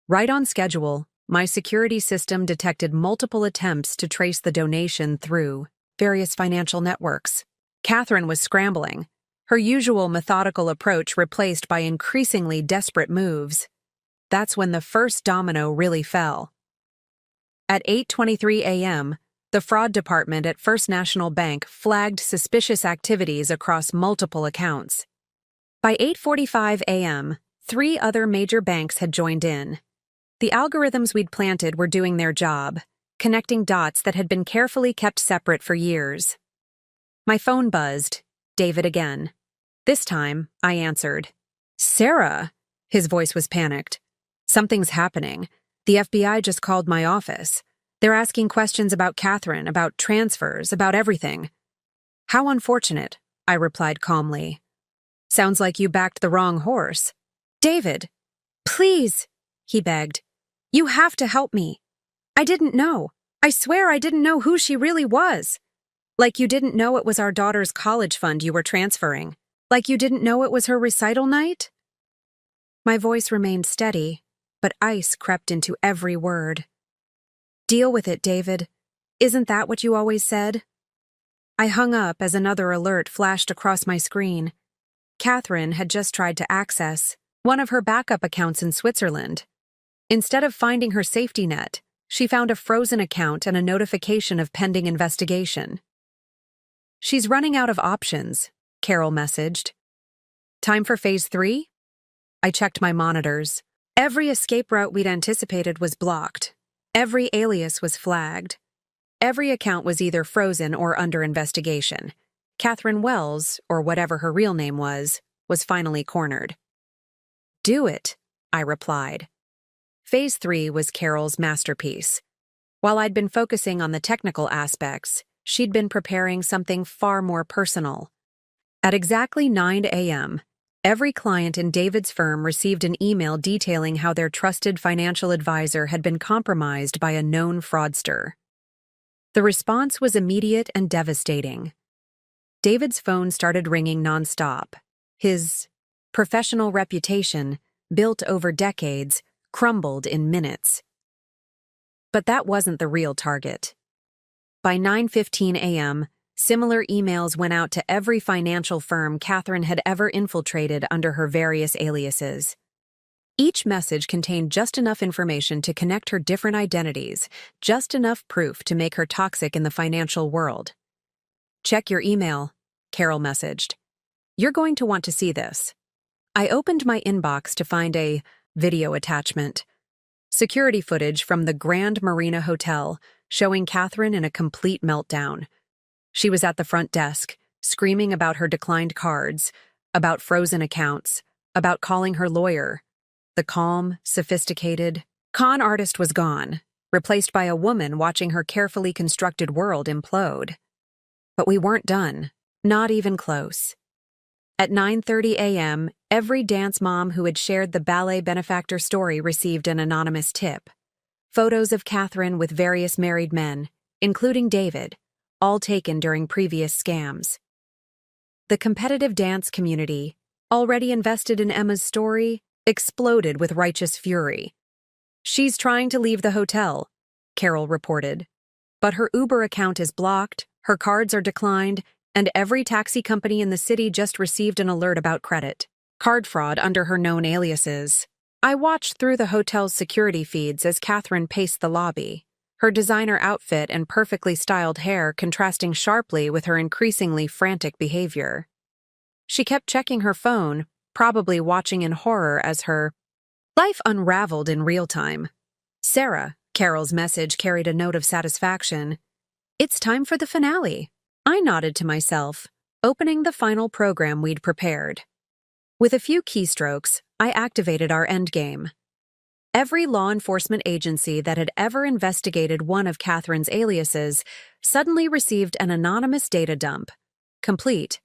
Right on schedule, my security system detected multiple attempts to trace the donation through various financial networks. Catherine was scrambling, her usual methodical approach replaced by increasingly desperate moves. That's when the first domino really fell. At 8:23 a.m., the fraud department at First National Bank flagged suspicious activities across multiple accounts. By 8:45 a.m., 3 other major banks had joined in. The algorithms we'd planted were doing their job, connecting dots that had been carefully kept separate for years. My phone buzzed, David again. This time, I answered. Sarah! His voice was panicked. Something's happening. The FBI just called my office. They're asking questions about Catherine, about transfers, about everything. How unfortunate, I replied calmly. Sounds like you backed the wrong horse. David, please, he begged. You have to help me. I didn't know. I swear I didn't know who she really was. Like you didn't know it was our daughter's college fund you were transferring. Like you didn't know it was her recital night? My voice remained steady, but ice crept into every word. Deal with it, David. Isn't that what you always said? I hung up as another alert flashed across my screen. Catherine had just tried to access one of her backup accounts in Switzerland. Instead of finding her safety net, she found a frozen account and a notification of pending investigation. She's running out of options, Carol messaged. Time for phase 3? I checked my monitors. Every escape route we'd anticipated was blocked. Every alias was flagged. Every account was either frozen or under investigation. Catherine Wells, or whatever her real name was finally cornered. Do it, I replied. Phase 3 was Carol's masterpiece. While I'd been focusing on the technical aspects, she'd been preparing something far more personal. At exactly 9 a.m., every client in David's firm received an email detailing how their trusted financial advisor had been compromised by a known fraudster. The response was immediate and devastating. David's phone started ringing nonstop. His professional reputation, built over decades, crumbled in minutes. But that wasn't the real target. By 9:15 a.m., similar emails went out to every financial firm Catherine had ever infiltrated under her various aliases. Each message contained just enough information to connect her different identities, just enough proof to make her toxic in the financial world. Check your email, Carol messaged. You're going to want to see this. I opened my inbox to find a video attachment. Security footage from the Grand Marina Hotel showing Catherine in a complete meltdown. She was at the front desk, screaming about her declined cards, about frozen accounts, about calling her lawyer. The calm, sophisticated con artist was gone, replaced by a woman watching her carefully constructed world implode. But we weren't done, not even close. At 9:30 a.m., every dance mom who had shared the ballet benefactor story received an anonymous tip. Photos of Catherine with various married men, including David, all taken during previous scams. The competitive dance community, already invested in Emma's story, exploded with righteous fury. She's trying to leave the hotel, Carol reported. But her Uber account is blocked, her cards are declined, and every taxi company in the city just received an alert about credit card fraud under her known aliases. I watched through the hotel's security feeds as Catherine paced the lobby, her designer outfit and perfectly styled hair contrasting sharply with her increasingly frantic behavior. She kept checking her phone, probably watching in horror as her life unraveled in real time. Sarah, Carol's message carried a note of satisfaction. It's time for the finale. I nodded to myself, opening the final program we'd prepared. With a few keystrokes, I activated our endgame. Every law enforcement agency that had ever investigated one of Catherine's aliases suddenly received an anonymous data dump, complete,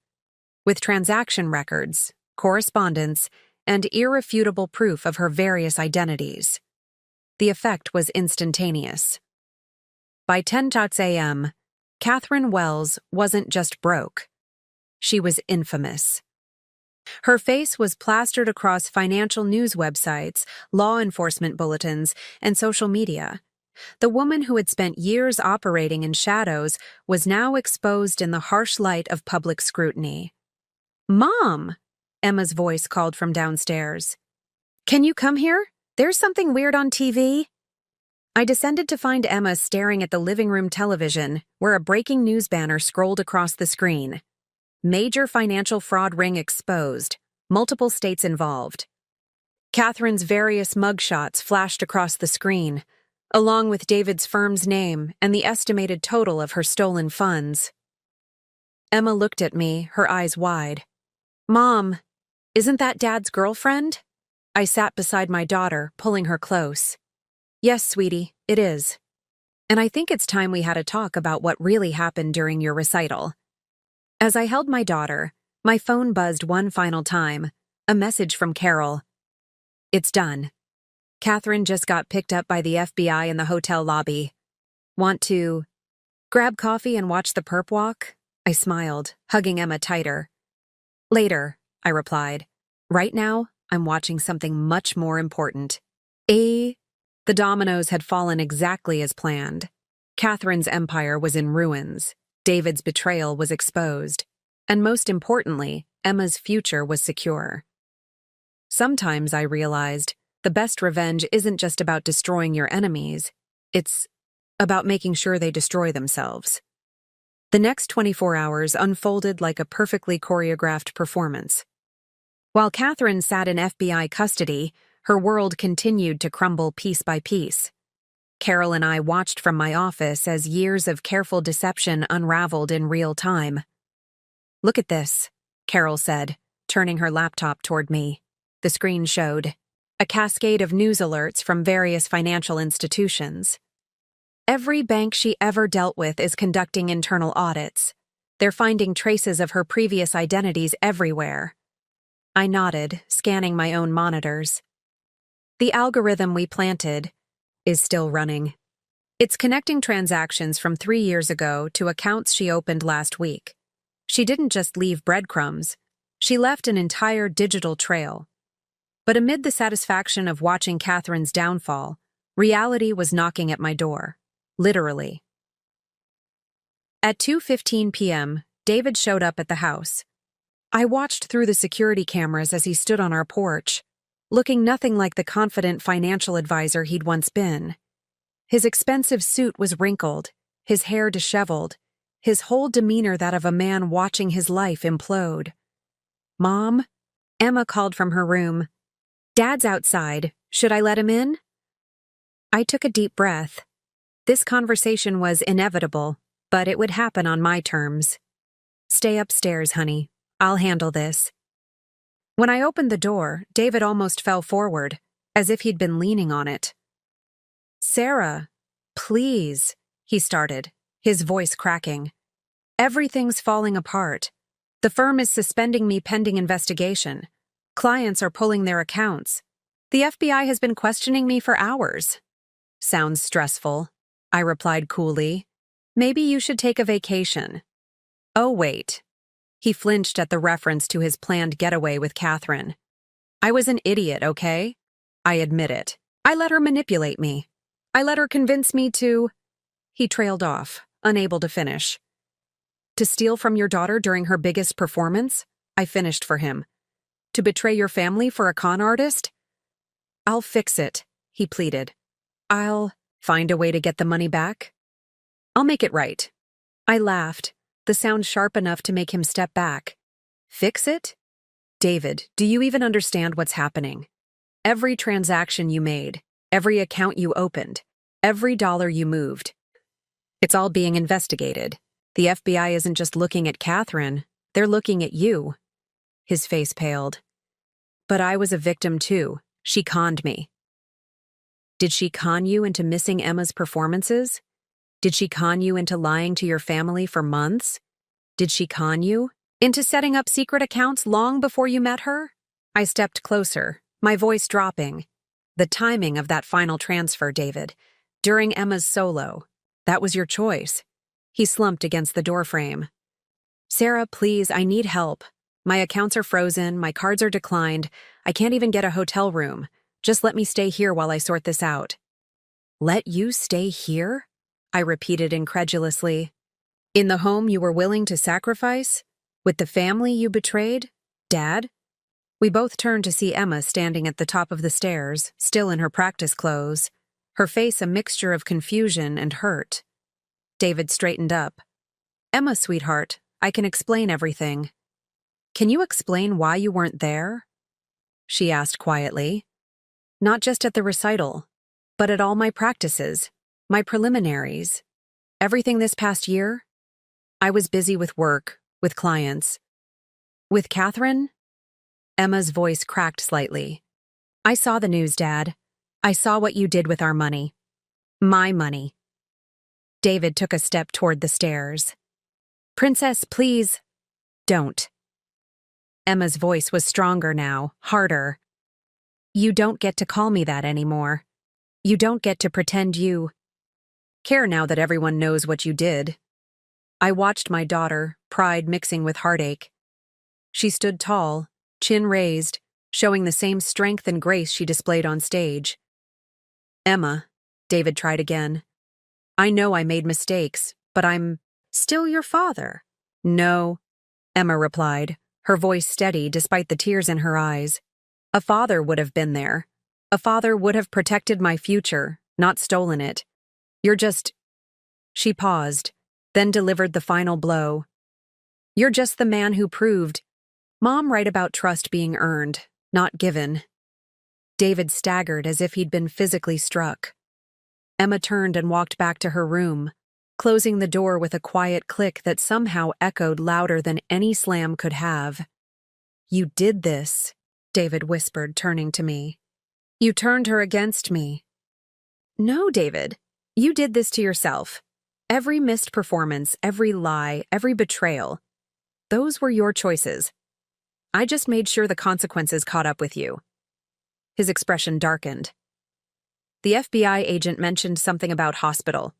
with transaction records, correspondence, and irrefutable proof of her various identities. The effect was instantaneous. By 10 a.m., Catherine Wells wasn't just broke. She was infamous. Her face was plastered across financial news websites, law enforcement bulletins, and social media. The woman who had spent years operating in shadows was now exposed in the harsh light of public scrutiny. "Mom!" Emma's voice called from downstairs. "Can you come here? There's something weird on TV." I descended to find Emma staring at the living room television, where a breaking news banner scrolled across the screen. Major financial fraud ring exposed, multiple states involved. Catherine's various mugshots flashed across the screen, along with David's firm's name and the estimated total of her stolen funds. Emma looked at me, her eyes wide. "Mom, isn't that Dad's girlfriend?" I sat beside my daughter, pulling her close. "Yes, sweetie, it is. And I think it's time we had a talk about what really happened during your recital." As I held my daughter, my phone buzzed one final time, a message from Carol. "It's done. Catherine just got picked up by the FBI in the hotel lobby. Want to grab coffee and watch the perp walk?" I smiled, hugging Emma tighter. "Later," I replied. "Right now, I'm watching something much more important." The dominoes had fallen exactly as planned. Catherine's empire was in ruins. David's betrayal was exposed. And most importantly, Emma's future was secure. Sometimes I realized the best revenge isn't just about destroying your enemies. It's about making sure they destroy themselves. The next 24 hours unfolded like a perfectly choreographed performance. While Catherine sat in FBI custody, her world continued to crumble piece by piece. Carol and I watched from my office as years of careful deception unraveled in real time. "Look at this," Carol said, turning her laptop toward me. The screen showed a cascade of news alerts from various financial institutions. Every bank she ever dealt with is conducting internal audits. They're finding traces of her previous identities everywhere. I nodded, scanning my own monitors. The algorithm we planted is still running. It's connecting transactions from 3 years ago to accounts she opened last week. She didn't just leave breadcrumbs. She left an entire digital trail. But amid the satisfaction of watching Catherine's downfall, reality was knocking at my door. Literally. At 2:15 p.m., David showed up at the house. I watched through the security cameras as he stood on our porch, looking nothing like the confident financial advisor he'd once been. His expensive suit was wrinkled, his hair disheveled, his whole demeanor that of a man watching his life implode. "Mom?" Emma called from her room. "Dad's outside. Should I let him in?" I took a deep breath. This conversation was inevitable, but it would happen on my terms. "Stay upstairs, honey. I'll handle this." When I opened the door, David almost fell forward, as if he'd been leaning on it. "Sarah, please," he started, his voice cracking. "Everything's falling apart. The firm is suspending me pending investigation. Clients are pulling their accounts. The FBI has been questioning me for hours." "Sounds stressful," I replied coolly. "Maybe you should take a vacation." "Oh, wait." He flinched at the reference to his planned getaway with Catherine. "I was an idiot, okay? I admit it. I let her manipulate me. I let her convince me to—" He trailed off, unable to finish. "To steal from your daughter during her biggest performance?" I finished for him. "To betray your family for a con artist?" "I'll fix it," he pleaded. "I'll find a way to get the money back. I'll make it right." I laughed, the sound sharp enough to make him step back. "Fix it? David, do you even understand what's happening? Every transaction you made, every account you opened, every dollar you moved. It's all being investigated. The FBI isn't just looking at Catherine, they're looking at you." His face paled. "But I was a victim too. She conned me." "Did she con you into missing Emma's performances? Did she con you into lying to your family for months? Did she con you into setting up secret accounts long before you met her?" I stepped closer, my voice dropping. "The timing of that final transfer, David. During Emma's solo. That was your choice." He slumped against the doorframe. "Sarah, please, I need help. My accounts are frozen, my cards are declined, I can't even get a hotel room. Just let me stay here while I sort this out." "Let you stay here?" I repeated incredulously. "In the home you were willing to sacrifice? With the family you betrayed? Dad?" We both turned to see Emma standing at the top of the stairs, still in her practice clothes, her face a mixture of confusion and hurt. David straightened up. "Emma, sweetheart, I can explain everything." "Can you explain why you weren't there?" she asked quietly. "Not just at the recital, but at all my practices, my preliminaries. Everything this past year? I was busy with work, with clients. With Catherine?" Emma's voice cracked slightly. "I saw the news, Dad. I saw what you did with our money. My money." David took a step toward the stairs. "Princess, please, don't." Emma's voice was stronger now, harder. "You don't get to call me that anymore. You don't get to pretend you care now that everyone knows what you did." I watched my daughter, pride mixing with heartache. She stood tall, chin raised, showing the same strength and grace she displayed on stage. "Emma," David tried again. "I know I made mistakes, but I'm still your father." "No," Emma replied, her voice steady despite the tears in her eyes. "A father would have been there. A father would have protected my future, not stolen it. You're just—" She paused, then delivered the final blow. "You're just the man who proved Mom right about trust being earned, not given." David staggered as if he'd been physically struck. Emma turned and walked back to her room, closing the door with a quiet click that somehow echoed louder than any slam could have. "You did this," David whispered, turning to me. "You turned her against me." "No, David. You did this to yourself. Every missed performance, every lie, every betrayal. Those were your choices. I just made sure the consequences caught up with you." His expression darkened. "The FBI agent mentioned something about hospital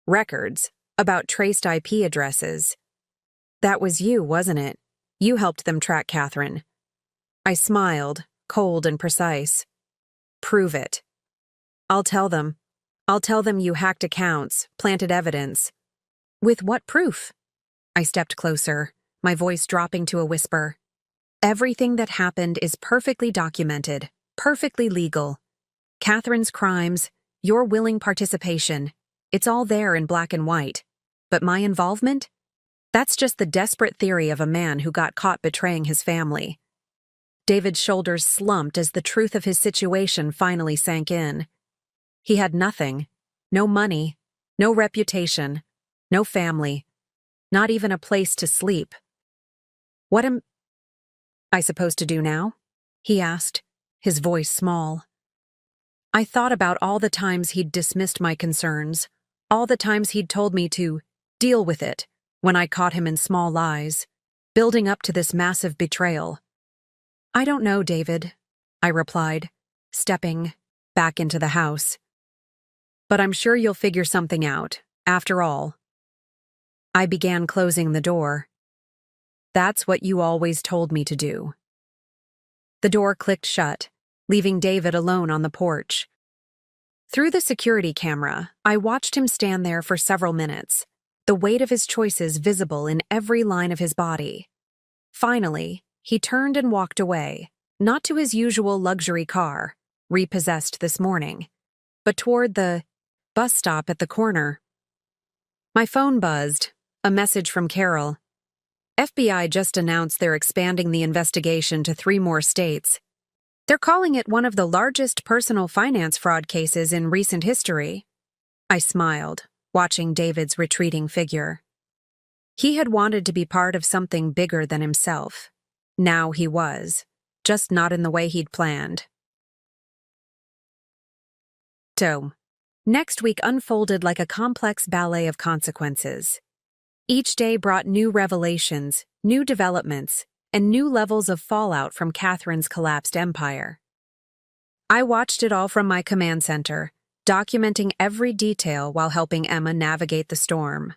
records, about traced IP addresses. That was you, wasn't it? You helped them track Catherine." I smiled, cold and precise. "Prove it." "I'll tell them. I'll tell them you hacked accounts, planted evidence." "With what proof?" I stepped closer, my voice dropping to a whisper. "Everything that happened is perfectly documented, perfectly legal. Catherine's crimes, your willing participation, it's all there in black and white. But my involvement? That's just the desperate theory of a man who got caught betraying his family." David's shoulders slumped as the truth of his situation finally sank in. He had nothing. No money, no reputation, no family, not even a place to sleep. "What am I supposed to do now?" he asked, his voice small. I thought about all the times he'd dismissed my concerns, all the times he'd told me to deal with it when I caught him in small lies, building up to this massive betrayal. "I don't know, David," I replied, stepping back into the house. "But I'm sure you'll figure something out, after all." I began closing the door. "That's what you always told me to do." The door clicked shut, leaving David alone on the porch. Through the security camera, I watched him stand there for several minutes, the weight of his choices visible in every line of his body. Finally, he turned and walked away, not to his usual luxury car, repossessed this morning, but toward the bus stop at the corner. My phone buzzed, a message from Carol. "FBI just announced they're expanding the investigation to 3 more states." They're calling it one of the largest personal finance fraud cases in recent history. I smiled, watching David's retreating figure. He had wanted to be part of something bigger than himself. Now he was, just not in the way he'd planned. So, next week unfolded like a complex ballet of consequences. Each day brought new revelations, new developments, and new levels of fallout from Catherine's collapsed empire. I watched it all from my command center, documenting every detail while helping Emma navigate the storm.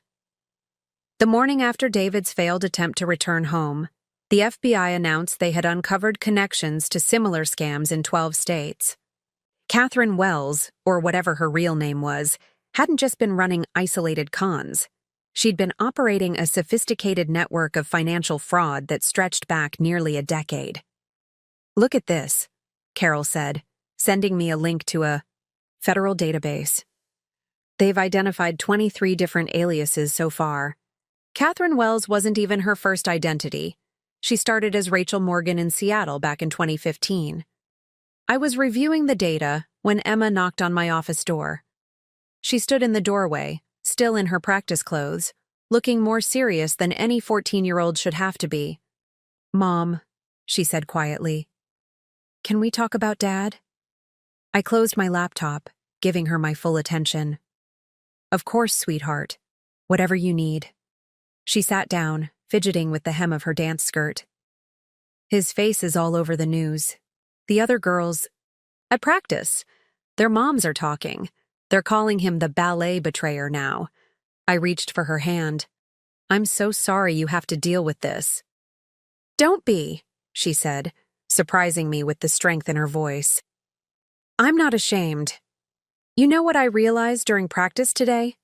The morning after David's failed attempt to return home, the FBI announced they had uncovered connections to similar scams in 12 states. Catherine Wells, or whatever her real name was, hadn't just been running isolated cons. She'd been operating a sophisticated network of financial fraud that stretched back nearly a decade. "Look at this," Carol said, sending me a link to a federal database. "They've identified 23 different aliases so far. Catherine Wells wasn't even her first identity. She started as Rachel Morgan in Seattle back in 2015. I was reviewing the data when Emma knocked on my office door. She stood in the doorway, still in her practice clothes, looking more serious than any 14-year-old should have to be. "Mom," she said quietly, "can we talk about Dad?" I closed my laptop, giving her my full attention. "Of course, sweetheart. Whatever you need." She sat down, fidgeting with the hem of her dance skirt. "His face is all over the news. The other girls at practice, their moms are talking. They're calling him the ballet betrayer now." I reached for her hand. "I'm so sorry you have to deal with this." "Don't be," she said, surprising me with the strength in her voice. "I'm not ashamed. You know what I realized during practice today?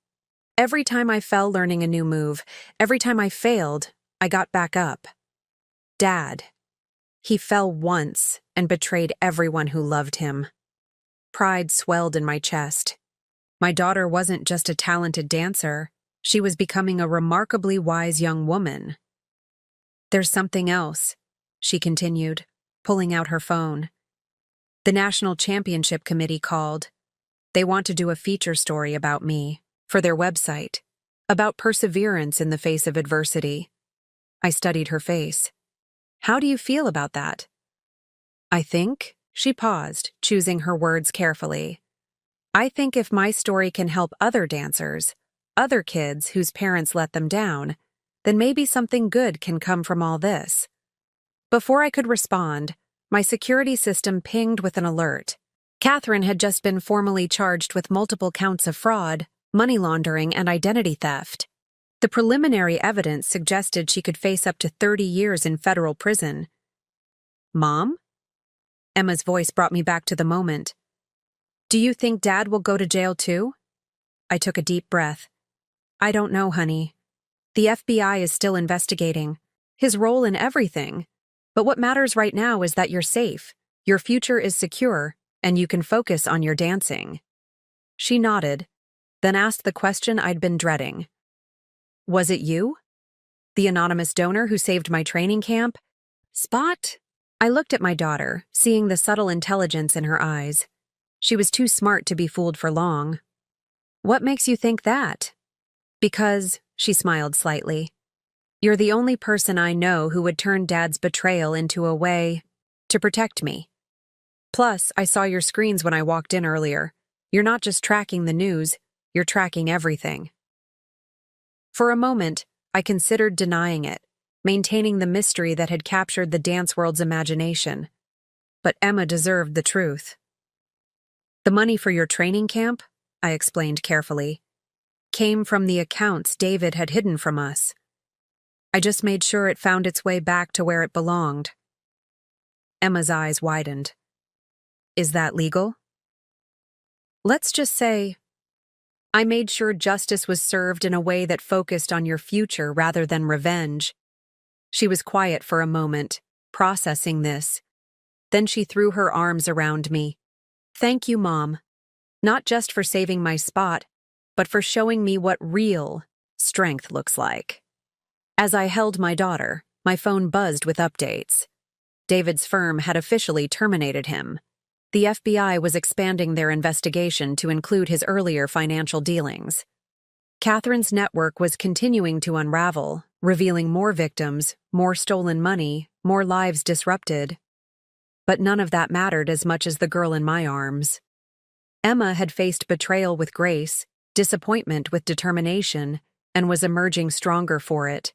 Every time I fell learning a new move, every time I failed, I got back up. Dad. He fell once and betrayed everyone who loved him." Pride swelled in my chest. My daughter wasn't just a talented dancer, she was becoming a remarkably wise young woman. "There's something else," she continued, pulling out her phone. "The National Championship Committee called. They want to do a feature story about me, for their website, about perseverance in the face of adversity." I studied her face. "How do you feel about that?" "I think," she paused, choosing her words carefully, "I think if my story can help other dancers, other kids whose parents let them down, then maybe something good can come from all this." Before I could respond, my security system pinged with an alert. Catherine had just been formally charged with multiple counts of fraud, money laundering, and identity theft. The preliminary evidence suggested she could face up to 30 years in federal prison. "Mom?" Emma's voice brought me back to the moment. "Do you think Dad will go to jail too?" I took a deep breath. "I don't know, honey. The FBI is still investigating his role in everything. But what matters right now is that you're safe, your future is secure, and you can focus on your dancing." She nodded, then asked the question I'd been dreading. "Was it you? The anonymous donor who saved my training camp?" "Spot?" I looked at my daughter, seeing the subtle intelligence in her eyes. She was too smart to be fooled for long. "What makes you think that?" "Because," she smiled slightly, "you're the only person I know who would turn Dad's betrayal into a way to protect me. Plus, I saw your screens when I walked in earlier. You're not just tracking the news, you're tracking everything." For a moment, I considered denying it, maintaining the mystery that had captured the dance world's imagination. But Emma deserved the truth. "The money for your training camp," I explained carefully, "came from the accounts David had hidden from us. I just made sure it found its way back to where it belonged." Emma's eyes widened. "Is that legal?" "Let's just say, I made sure justice was served in a way that focused on your future rather than revenge." She was quiet for a moment, processing this. Then she threw her arms around me. "Thank you, Mom. Not just for saving my spot, but for showing me what real strength looks like." As I held my daughter, my phone buzzed with updates. David's firm had officially terminated him. The FBI was expanding their investigation to include his earlier financial dealings. Catherine's network was continuing to unravel, revealing more victims, more stolen money, more lives disrupted. But none of that mattered as much as the girl in my arms. Emma had faced betrayal with grace, disappointment with determination, and was emerging stronger for it.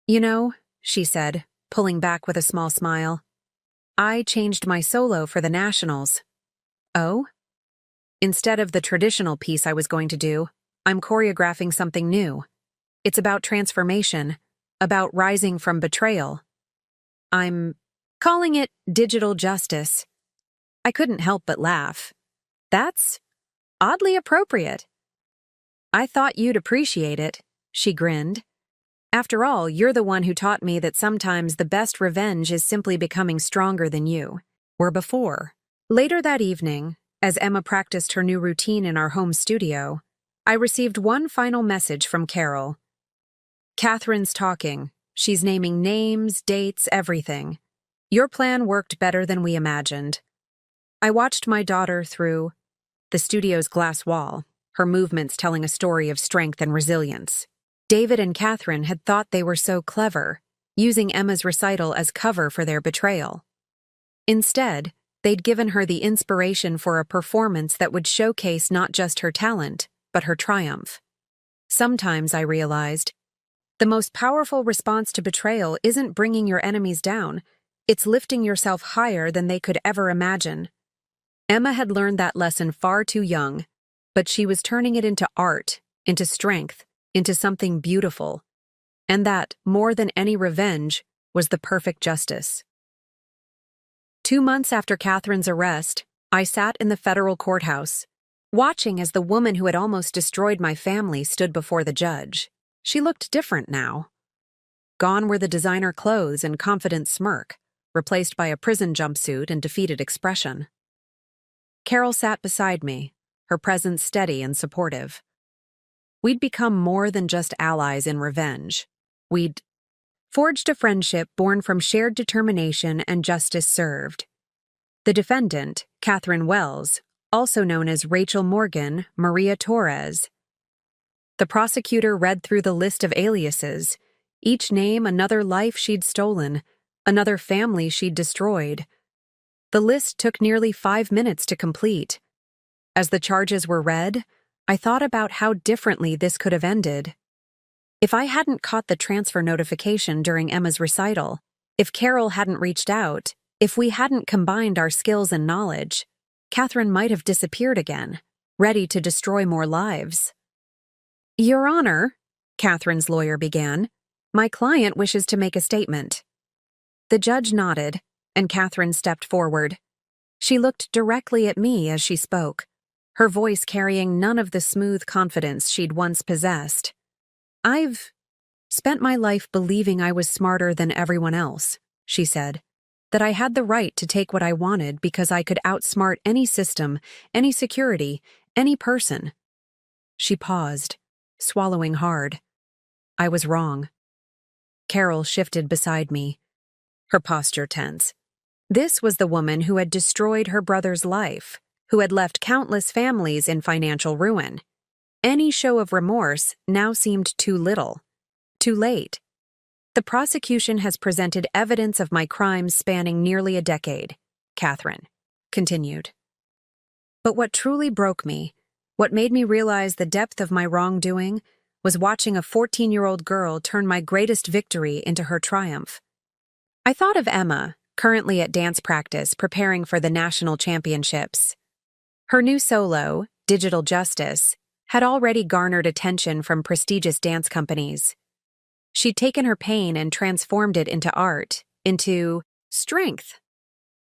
"You know," she said, pulling back with a small smile, "I changed my solo for the Nationals." "Oh?" "Instead of the traditional piece I was going to do, I'm choreographing something new. It's about transformation, about rising from betrayal. I'm calling it digital justice." I couldn't help but laugh. "That's oddly appropriate." "I thought you'd appreciate it," she grinned. "After all, you're the one who taught me that sometimes the best revenge is simply becoming stronger than you were before." Later that evening, as Emma practiced her new routine in our home studio, I received one final message from Carol. "Catherine's talking. She's naming names, dates, everything. Your plan worked better than we imagined." I watched my daughter through the studio's glass wall, her movements telling a story of strength and resilience. David and Catherine had thought they were so clever, using Emma's recital as cover for their betrayal. Instead, they'd given her the inspiration for a performance that would showcase not just her talent, but her triumph. Sometimes, I realized, the most powerful response to betrayal isn't bringing your enemies down, it's lifting yourself higher than they could ever imagine. Emma had learned that lesson far too young, but she was turning it into art, into strength, into something beautiful. And that, more than any revenge, was the perfect justice. 2 months after Catherine's arrest, I sat in the federal courthouse, watching as the woman who had almost destroyed my family stood before the judge. She looked different now. Gone were the designer clothes and confident smirk, replaced by a prison jumpsuit and defeated expression. Carol sat beside me, her presence steady and supportive. We'd become more than just allies in revenge. We'd forged a friendship born from shared determination and justice served. The defendant, Catherine Wells, also known as Rachel Morgan, Maria Torres. The prosecutor read through the list of aliases, each name another life she'd stolen, another family she'd destroyed. The list took nearly 5 minutes to complete. As the charges were read, I thought about how differently this could have ended. If I hadn't caught the transfer notification during Emma's recital, if Carol hadn't reached out, if we hadn't combined our skills and knowledge, Catherine might have disappeared again, ready to destroy more lives. "Your Honor," Catherine's lawyer began, "my client wishes to make a statement." The judge nodded, and Catherine stepped forward. She looked directly at me as she spoke, her voice carrying none of the smooth confidence she'd once possessed. "I've spent my life believing I was smarter than everyone else," she said, "that I had the right to take what I wanted because I could outsmart any system, any security, any person." She paused, swallowing hard. I was wrong. Carol shifted beside me, her posture tense. This was the woman who had destroyed her brother's life, who had left countless families in financial ruin. Any show of remorse now seemed too little, too late. "The prosecution has presented evidence of my crimes spanning nearly a decade," Catherine continued. "But what truly broke me, what made me realize the depth of my wrongdoing, was watching a 14-year-old girl turn my greatest victory into her triumph. I thought of Emma, currently at dance practice preparing for the national championships. Her new solo, Digital Justice, had already garnered attention from prestigious dance companies. She'd taken her pain and transformed it into art, into strength.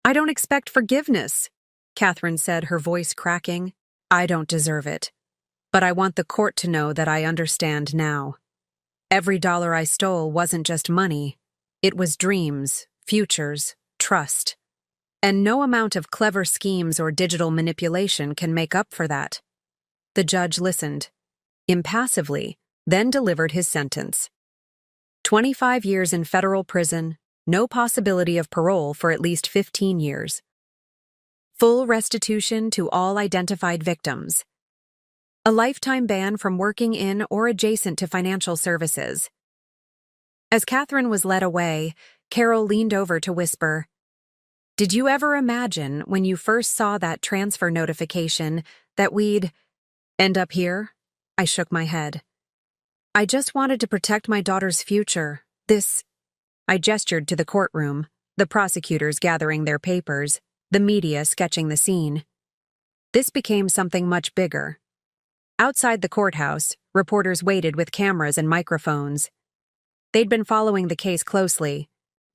"I don't expect forgiveness," Catherine said, her voice cracking. "I don't deserve it. But I want the court to know that I understand now. Every dollar I stole wasn't just money. It was dreams, futures, trust. And no amount of clever schemes or digital manipulation can make up for that." The judge listened, impassively, then delivered his sentence. 25 years in federal prison, No possibility of parole for at least 15 years. Full restitution to all identified victims. A lifetime ban from working in or adjacent to financial services. As Catherine was led away, Carol leaned over to whisper, "Did you ever imagine when you first saw that transfer notification that we'd end up here?" I shook my head. "I just wanted to protect my daughter's future. I gestured to the courtroom, the prosecutors gathering their papers, the media sketching the scene. This became something much bigger. Outside the courthouse, reporters waited with cameras and microphones. They'd been following the case closely,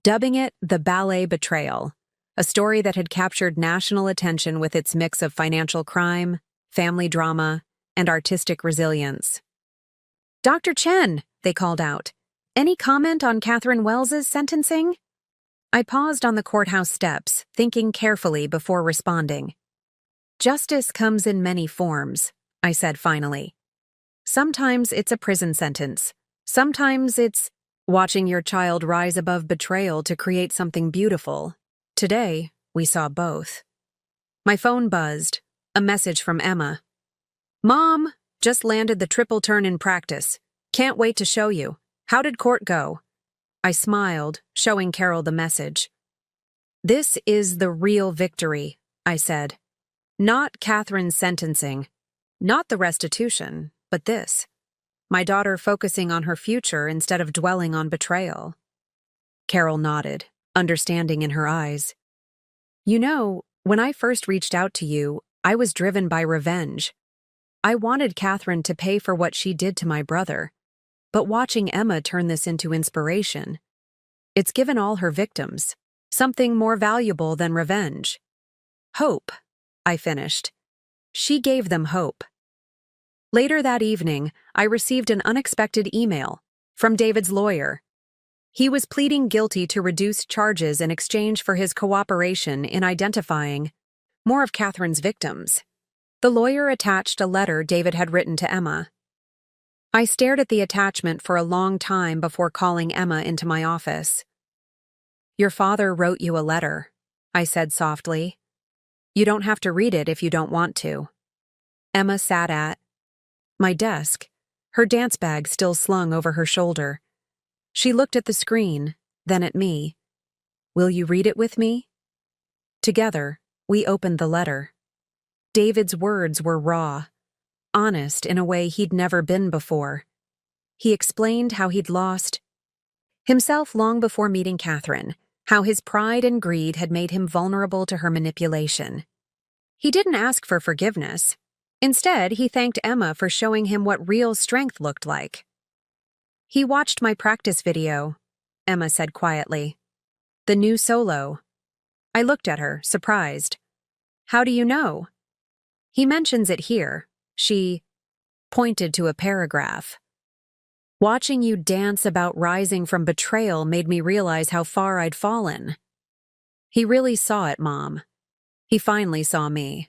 dubbing it the ballet betrayal, a story that had captured national attention with its mix of financial crime, family drama, and artistic resilience. "Dr. Chen," they called out, "any comment on Catherine Wells's sentencing?" I paused on the courthouse steps, thinking carefully before responding. "Justice comes in many forms," I said finally. "Sometimes it's a prison sentence. Sometimes it's watching your child rise above betrayal to create something beautiful. Today, we saw both." My phone buzzed, a message from Emma. "Mom, just landed the triple turn in practice. Can't wait to show you. How did court go?" I smiled, showing Carol the message. "This is the real victory," I said. "Not Catherine's sentencing. Not the restitution, but this. My daughter focusing on her future instead of dwelling on betrayal." Carol nodded, understanding in her eyes. "You know, when I first reached out to you, I was driven by revenge. I wanted Catherine to pay for what she did to my brother. But watching Emma turn this into inspiration, it's given all her victims something more valuable than revenge. Hope," I finished. "She gave them hope." Later that evening, I received an unexpected email from David's lawyer. He was pleading guilty to reduced charges in exchange for his cooperation in identifying more of Catherine's victims. The lawyer attached a letter David had written to Emma. I stared at the attachment for a long time before calling Emma into my office. "Your father wrote you a letter," I said softly. "You don't have to read it if you don't want to." Emma sat at my desk, her dance bag still slung over her shoulder. She looked at the screen, then at me. "Will you read it with me?" Together, we opened the letter. David's words were raw, honest in a way he'd never been before. He explained how he'd lost himself long before meeting Catherine, how his pride and greed had made him vulnerable to her manipulation. He didn't ask for forgiveness. Instead, he thanked Emma for showing him what real strength looked like. "He watched my practice video," Emma said quietly. "The new solo." I looked at her, surprised. "How do you know?" "He mentions it here." She pointed to a paragraph. "Watching you dance about rising from betrayal made me realize how far I'd fallen." He really saw it, Mom. He finally saw me.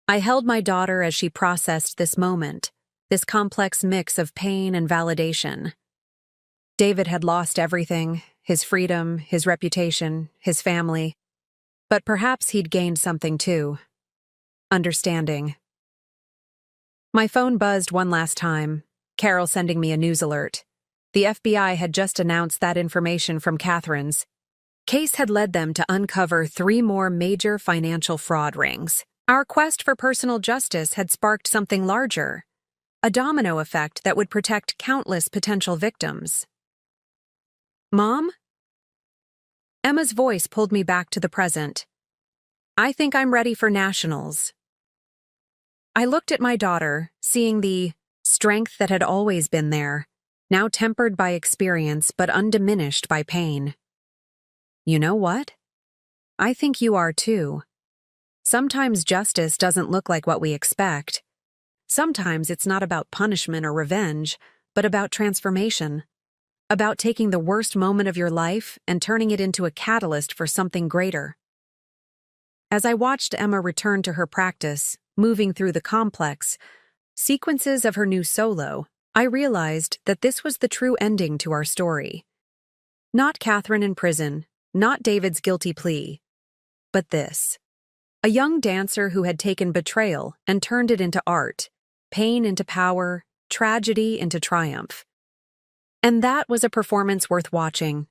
I held my daughter as she processed this moment, this complex mix of pain and validation. David had lost everything, his freedom, his reputation, his family. But perhaps he'd gained something too. Understanding. My phone buzzed one last time, Carol sending me a news alert. The FBI had just announced that information from Catherine's case had led them to uncover 3 more major financial fraud rings. Our quest for personal justice had sparked something larger, a domino effect that would protect countless potential victims. "Mom?" Emma's voice pulled me back to the present. "I think I'm ready for nationals." I looked at my daughter, seeing the strength that had always been there, now tempered by experience but undiminished by pain. "You know what? I think you are too. Sometimes justice doesn't look like what we expect. Sometimes it's not about punishment or revenge, but about transformation. About taking the worst moment of your life and turning it into a catalyst for something greater." As I watched Emma return to her practice, moving through the complex sequences of her new solo, I realized that this was the true ending to our story. Not Catherine in prison, not David's guilty plea, but this. A young dancer who had taken betrayal and turned it into art, pain into power, tragedy into triumph. And that was a performance worth watching.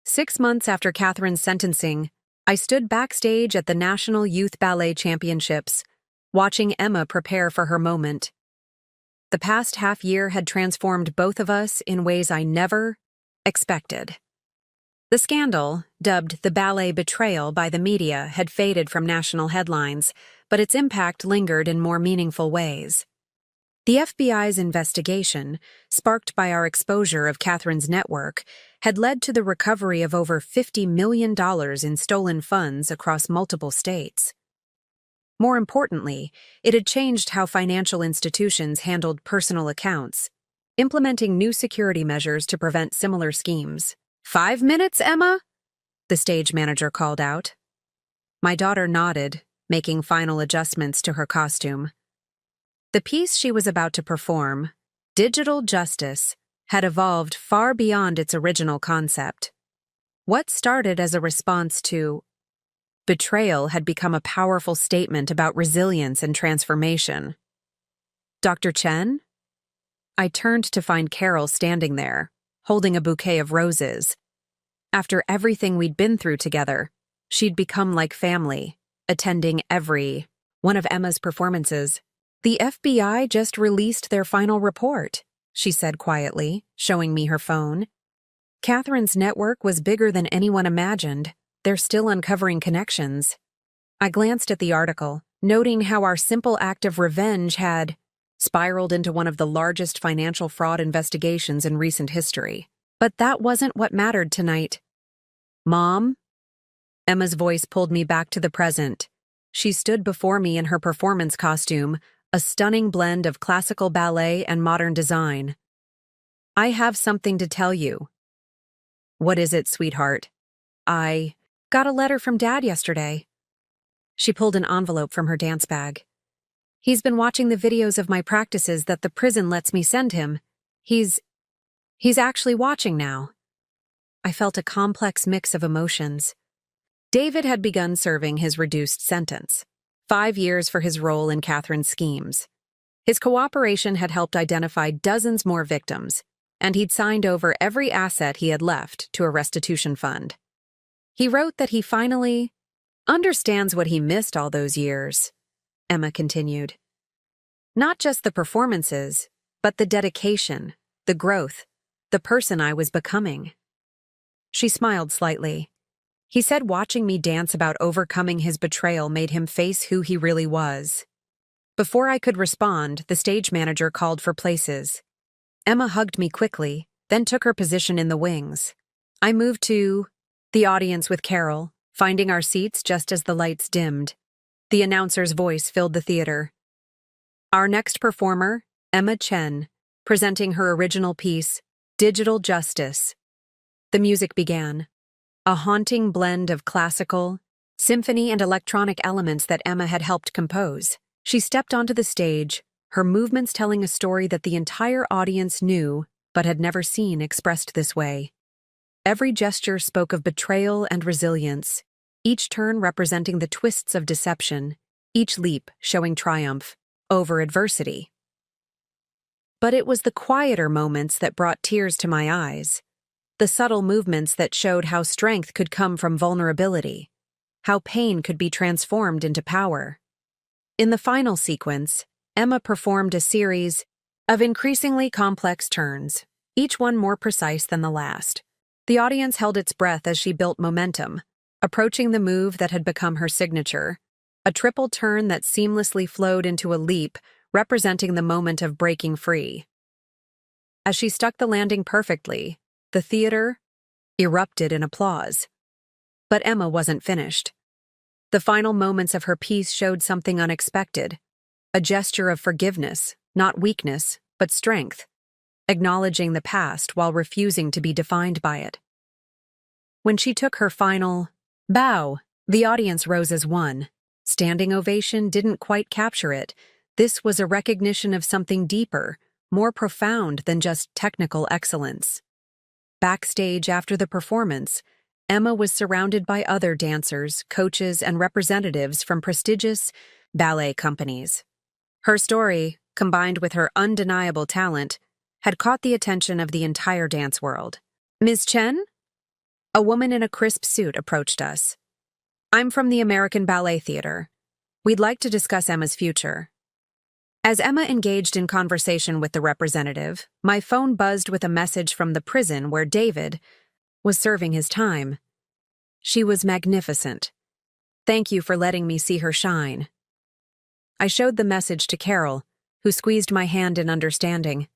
6 months after Catherine's sentencing, I stood backstage at the National Youth Ballet Championships, watching Emma prepare for her moment. The past half year had transformed both of us in ways I never expected. The scandal, dubbed the ballet betrayal by the media, had faded from national headlines, but its impact lingered in more meaningful ways. The FBI's investigation, sparked by our exposure of Catherine's network, had led to the recovery of over $50 million in stolen funds across multiple states. More importantly, it had changed how financial institutions handled personal accounts, implementing new security measures to prevent similar schemes. 5 minutes, Emma? The stage manager called out. My daughter nodded, making final adjustments to her costume. The piece she was about to perform, Digital Justice, had evolved far beyond its original concept. What started as a response to betrayal had become a powerful statement about resilience and transformation. Dr. Chen? I turned to find Carol standing there, holding a bouquet of roses. After everything we'd been through together, she'd become like family, attending every one of Emma's performances. The FBI just released their final report, she said quietly, showing me her phone. Catherine's network was bigger than anyone imagined. They're still uncovering connections. I glanced at the article, noting how our simple act of revenge had spiraled into one of the largest financial fraud investigations in recent history. But that wasn't what mattered tonight. Mom? Emma's voice pulled me back to the present. She stood before me in her performance costume, a stunning blend of classical ballet and modern design. I have something to tell you. What is it, sweetheart? I got a letter from Dad yesterday. She pulled an envelope from her dance bag. He's been watching the videos of my practices that the prison lets me send him. He's actually watching now. I felt a complex mix of emotions. David had begun serving his reduced sentence, 5 years for his role in Catherine's schemes. His cooperation had helped identify dozens more victims, and he'd signed over every asset he had left to a restitution fund. He wrote that he finally understands what he missed all those years, Emma continued. Not just the performances, but the dedication, the growth, the person I was becoming. She smiled slightly. He said watching me dance about overcoming his betrayal made him face who he really was. Before I could respond, the stage manager called for places. Emma hugged me quickly, then took her position in the wings. I moved to the audience with Carol, finding our seats just as the lights dimmed. The announcer's voice filled the theater. Our next performer, Emma Chen, presenting her original piece, Digital Justice. The music began, a haunting blend of classical, symphony, and electronic elements that Emma had helped compose. She stepped onto the stage, her movements telling a story that the entire audience knew but had never seen expressed this way. Every gesture spoke of betrayal and resilience, each turn representing the twists of deception, each leap showing triumph over adversity. But it was the quieter moments that brought tears to my eyes, the subtle movements that showed how strength could come from vulnerability, how pain could be transformed into power. In the final sequence, Emma performed a series of increasingly complex turns, each one more precise than the last. The audience held its breath as she built momentum, approaching the move that had become her signature, a triple turn that seamlessly flowed into a leap, representing the moment of breaking free. As she stuck the landing perfectly, the theater erupted in applause. But Emma wasn't finished. The final moments of her piece showed something unexpected, a gesture of forgiveness, not weakness, but strength, acknowledging the past while refusing to be defined by it. When she took her final bow, the audience rose as one. Standing ovation didn't quite capture it. This was a recognition of something deeper, more profound than just technical excellence. Backstage after the performance, Emma was surrounded by other dancers, coaches, and representatives from prestigious ballet companies. Her story, combined with her undeniable talent, had caught the attention of the entire dance world. "Ms. Chen?" A woman in a crisp suit approached us. "I'm from the American Ballet Theater. We'd like to discuss Emma's future." As Emma engaged in conversation with the representative, my phone buzzed with a message from the prison where David was serving his time. "She was magnificent. Thank you for letting me see her shine." I showed the message to Carol, who squeezed my hand in understanding.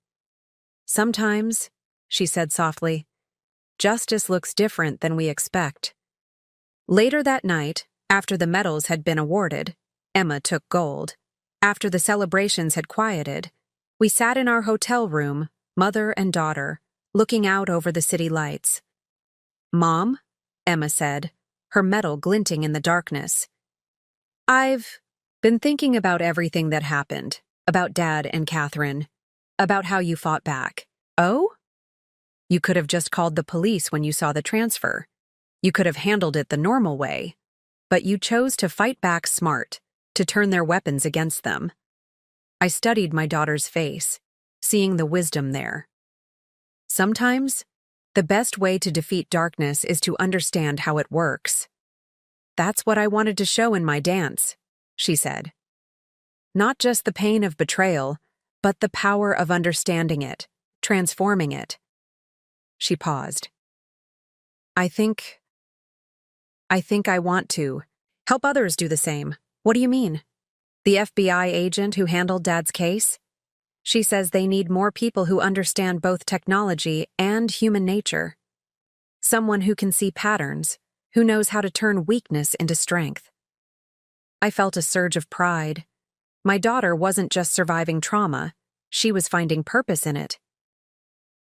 "Sometimes," she said softly, "justice looks different than we expect." Later that night, after the medals had been awarded, Emma took gold. After the celebrations had quieted, we sat in our hotel room, mother and daughter, looking out over the city lights. "Mom," Emma said, her medal glinting in the darkness, "I've been thinking about everything that happened, about Dad and Catherine, about how you fought back." "Oh?" "You could have just called the police when you saw the transfer. You could have handled it the normal way. But you chose to fight back smart, to turn their weapons against them." I studied my daughter's face, seeing the wisdom there. "Sometimes, the best way to defeat darkness is to understand how it works." "That's what I wanted to show in my dance," she said. "Not just the pain of betrayal, but the power of understanding it, transforming it." She paused. I think I want to help others do the same." "What do you mean?" "The FBI agent who handled Dad's case? She says they need more people who understand both technology and human nature. Someone who can see patterns, who knows how to turn weakness into strength." I felt a surge of pride. My daughter wasn't just surviving trauma, she was finding purpose in it.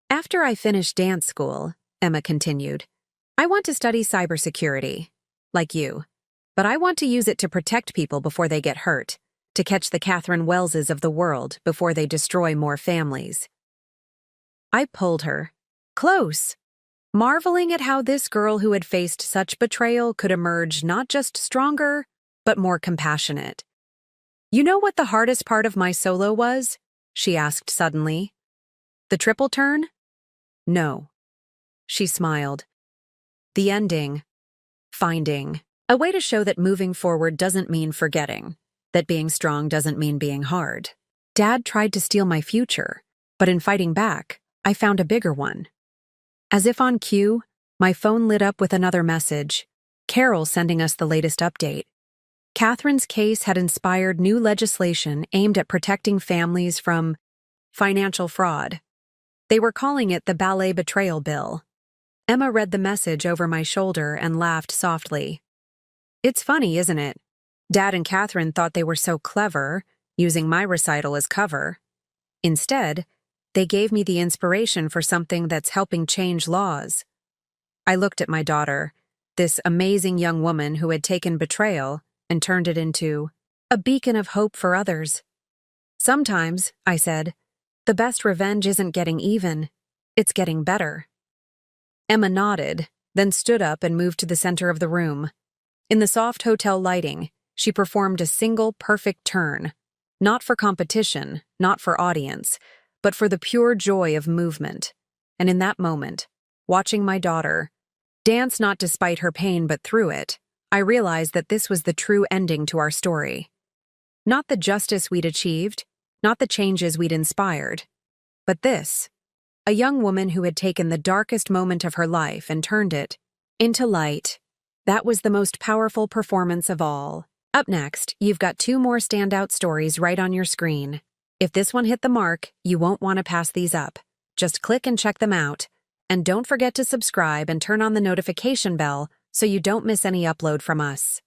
"After I finish dance school," Emma continued, "I want to study cybersecurity, like you. But I want to use it to protect people before they get hurt, to catch the Catherine Welleses of the world before they destroy more families." I pulled her close, marveling at how this girl who had faced such betrayal could emerge not just stronger, but more compassionate. "You know what the hardest part of my solo was?" she asked suddenly. "The triple turn?" "No." She smiled. "The ending. Finding a way to show that moving forward doesn't mean forgetting, that being strong doesn't mean being hard. Dad tried to steal my future, but in fighting back, I found a bigger one." As if on cue, my phone lit up with another message. Carol sending us the latest update. Catherine's case had inspired new legislation aimed at protecting families from financial fraud. They were calling it the Ballet Betrayal Bill. Emma read the message over my shoulder and laughed softly. "It's funny, isn't it? Dad and Catherine thought they were so clever, using my recital as cover. Instead, they gave me the inspiration for something that's helping change laws." I looked at my daughter, this amazing young woman who had taken betrayal and turned it into a beacon of hope for others. "Sometimes," I said, "the best revenge isn't getting even, it's getting better." Emma nodded, then stood up and moved to the center of the room. In the soft hotel lighting, she performed a single perfect turn, not for competition, not for audience, but for the pure joy of movement. And in that moment, watching my daughter dance not despite her pain but through it, I realized that this was the true ending to our story. Not the justice we'd achieved, not the changes we'd inspired, but this, a young woman who had taken the darkest moment of her life and turned it into light. That was the most powerful performance of all. Up next, you've got 2 more standout stories right on your screen. If this one hit the mark, you won't want to pass these up. Just click and check them out. And don't forget to subscribe and turn on the notification bell so you don't miss any upload from us.